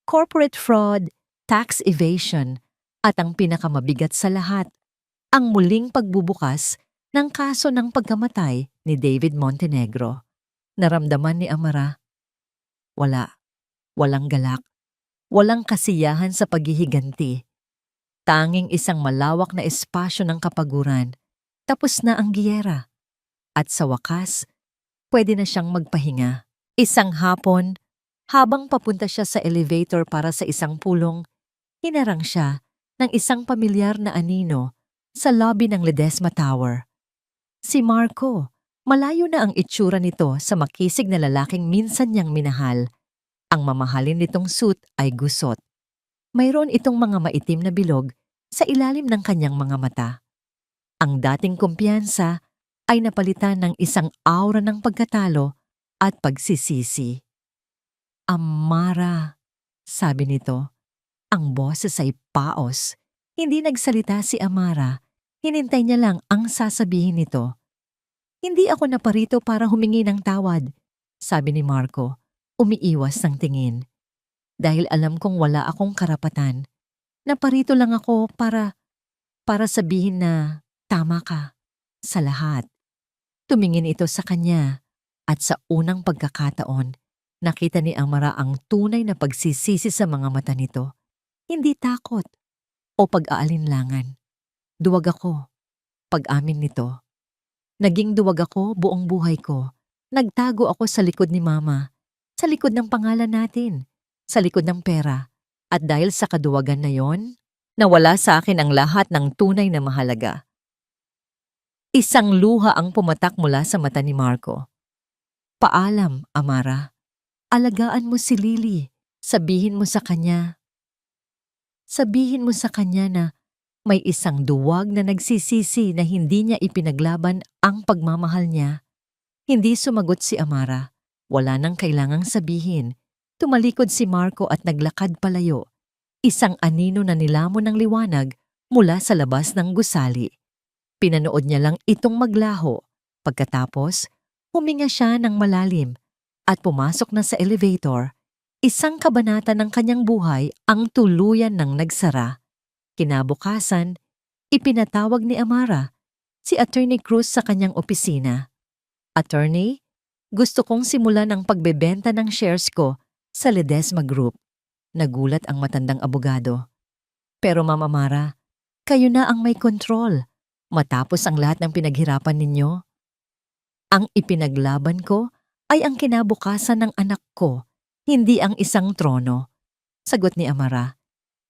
corporate fraud, tax evasion, at ang pinakamabigat sa lahat, ang muling pagbubukas ng kaso ng pagkamatay ni David Montenegro. Naramdaman ni Amara, walang galak, walang kasiyahan sa paghihiganti. Tanging isang malawak na espasyo ng kapaguran. Tapos na ang giyera. At sa wakas, pwede na siyang magpahinga. Isang hapon, habang papunta siya sa elevator para sa isang pulong, hinarang siya ng isang pamilyar na anino sa lobby ng Ledesma Tower. Si Marco. Malayo na ang itsura nito sa makisig na lalaking minsan niyang minahal. Ang mamahalin nitong suit ay gusot. Mayroon itong mga maitim na bilog sa ilalim ng kanyang mga mata. Ang dating kumpiyansa ay napalitan ng isang aura ng pagkatalo at pagsisisi. "Amara," sabi nito. Ang boses ay paos. Hindi nagsalita si Amara. Hinintay niya lang ang sasabihin nito. "Hindi ako naparito para humingi ng tawad," sabi ni Marco, umiiwas ng tingin. "Dahil alam kong wala akong karapatan. Naparito lang ako para sabihin na tama ka sa lahat." Tumingin ito sa kanya at sa unang pagkakataon, nakita ni Amara ang tunay na pagsisisi sa mga mata nito. Hindi takot o pag-aalinlangan. "Duwag ako," pag-amin nito. "Naging duwag ako buong buhay ko. Nagtago ako sa likod ni Mama, sa likod ng pangalan natin, sa likod ng pera. At dahil sa kaduwagan na yon, nawala sa akin ang lahat ng tunay na mahalaga." Isang luha ang pumatak mula sa mata ni Marco. "Paalam, Amara. Alagaan mo si Lily. Sabihin mo sa kanya na may isang duwag na nagsisisi na hindi niya ipinaglaban ang pagmamahal niya. Hindi sumagot si Amara. Wala nang kailangang sabihin. Tumalikod si Marco at naglakad palayo. Isang anino na nilamon ng liwanag mula sa labas ng gusali. Pinanood niya lang itong maglaho. Pagkatapos, huminga siya ng malalim at pumasok na sa elevator. Isang kabanata ng kanyang buhay ang tuluyan ng nagsara. Kinabukasan, ipinatawag ni Amara si Attorney Cruz sa kanyang opisina. Attorney, gusto kong simulan ang pagbebenta ng shares ko sa Ledesma Group. Nagulat ang matandang abogado. Pero Ma'am Amara, kayo na ang may kontrol. Matapos ang lahat ng pinaghirapan ninyo, ang ipinaglaban ko ay ang kinabukasan ng anak ko, hindi ang isang trono. Sagot ni Amara,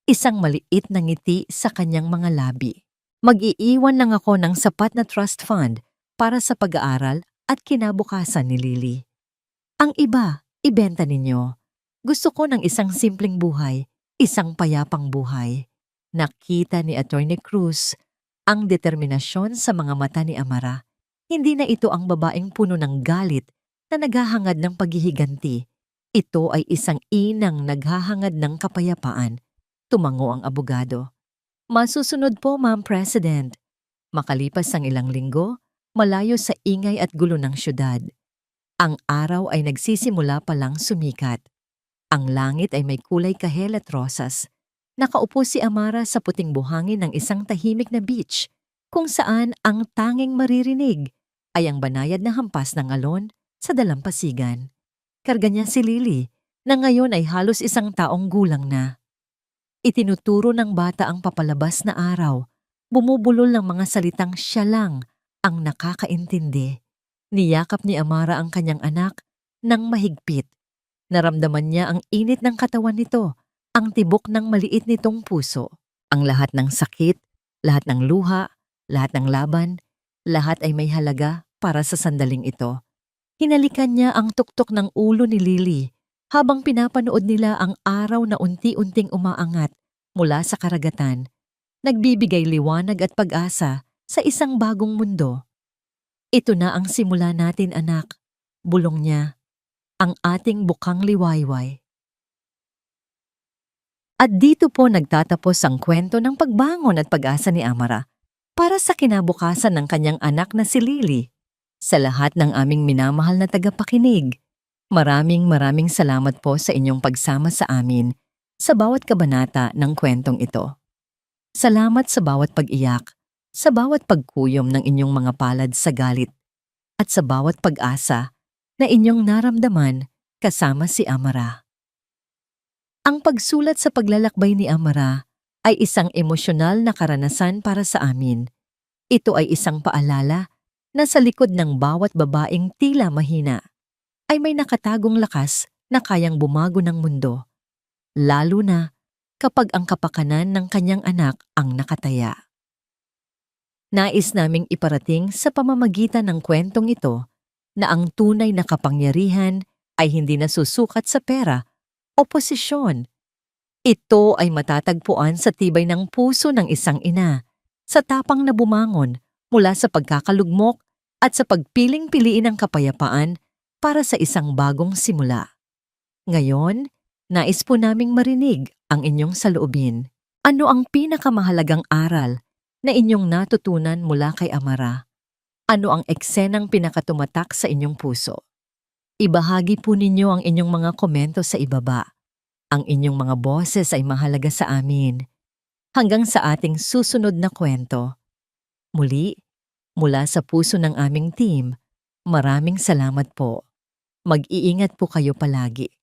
isang maliit na ngiti sa kanyang mga labi. Mag-iiwan lang ako ng sapat na trust fund para sa pag-aaral at kinabukasan ni Lily. Ang iba, ibenta ninyo. Gusto ko ng isang simpleng buhay, isang payapang buhay. Nakita ni Attorney Cruz ang determinasyon sa mga mata ni Amara. Hindi na ito ang babaeng puno ng galit na naghahangad ng paghihiganti. Ito ay isang inang naghahangad ng kapayapaan. Tumango ang abogado. Masusunod po, Ma'am President. Makalipas ang ilang linggo, malayo sa ingay at gulo ng syudad. Ang araw ay nagsisimula palang sumikat. Ang langit ay may kulay kahel at rosas. Nakaupo si Amara sa puting buhangin ng isang tahimik na beach, kung saan ang tanging maririnig ay ang banayad na hampas ng alon sa dalampasigan. Karga niya si Lily, na ngayon ay halos isang taong gulang na. Itinuturo ng bata ang papalabas na araw, bumubulol ng mga salitang siya lang ang nakakaintindi. Niyakap ni Amara ang kanyang anak nang mahigpit. Naramdaman niya ang init ng katawan nito, ang tibok ng maliit nitong puso. Ang lahat ng sakit, lahat ng luha, lahat ng laban, lahat ay may halaga para sa sandaling ito. Hinalikan niya ang tuktok ng ulo ni Lily habang pinapanood nila ang araw na unti-unting umaangat mula sa karagatan, nagbibigay liwanag at pag-asa sa isang bagong mundo. Ito na ang simula natin, anak, bulong niya. Ang ating bukang liwayway. At dito po nagtatapos ang kwento ng pagbangon at pag-asa ni Amara para sa kinabukasan ng kanyang anak na si Lily. Sa lahat ng aming minamahal na tagapakinig, maraming salamat po sa inyong pagsama sa amin sa bawat kabanata ng kwentong ito. Salamat sa bawat pag-iyak, sa bawat pagkuyom ng inyong mga palad sa galit, at sa bawat pag-asa na inyong naramdaman kasama si Amara. Ang pagsulat sa paglalakbay ni Amara ay isang emosyonal na karanasan para sa amin. Ito ay isang paalala na sa likod ng bawat babaeng tila mahina ay may nakatagong lakas na kayang bumago ng mundo, lalo na kapag ang kapakanan ng kanyang anak ang nakataya. Nais naming iparating sa pamamagitan ng kwentong ito na ang tunay na kapangyarihan ay hindi nasusukat sa pera o posisyon. Ito ay matatagpuan sa tibay ng puso ng isang ina, sa tapang na bumangon mula sa pagkakalugmok at sa pagpiling-piliin ng kapayapaan para sa isang bagong simula. Ngayon, nais po naming marinig ang inyong saloobin. Ano ang pinakamahalagang aral na inyong natutunan mula kay Amara? Ano ang eksenang pinakatumatak sa inyong puso? Ibahagi po ninyo ang inyong mga komento sa ibaba. Ang inyong mga boses ay mahalaga sa amin. Hanggang sa ating susunod na kwento. Muli, mula sa puso ng aming team, maraming salamat po. Mag-iingat po kayo palagi.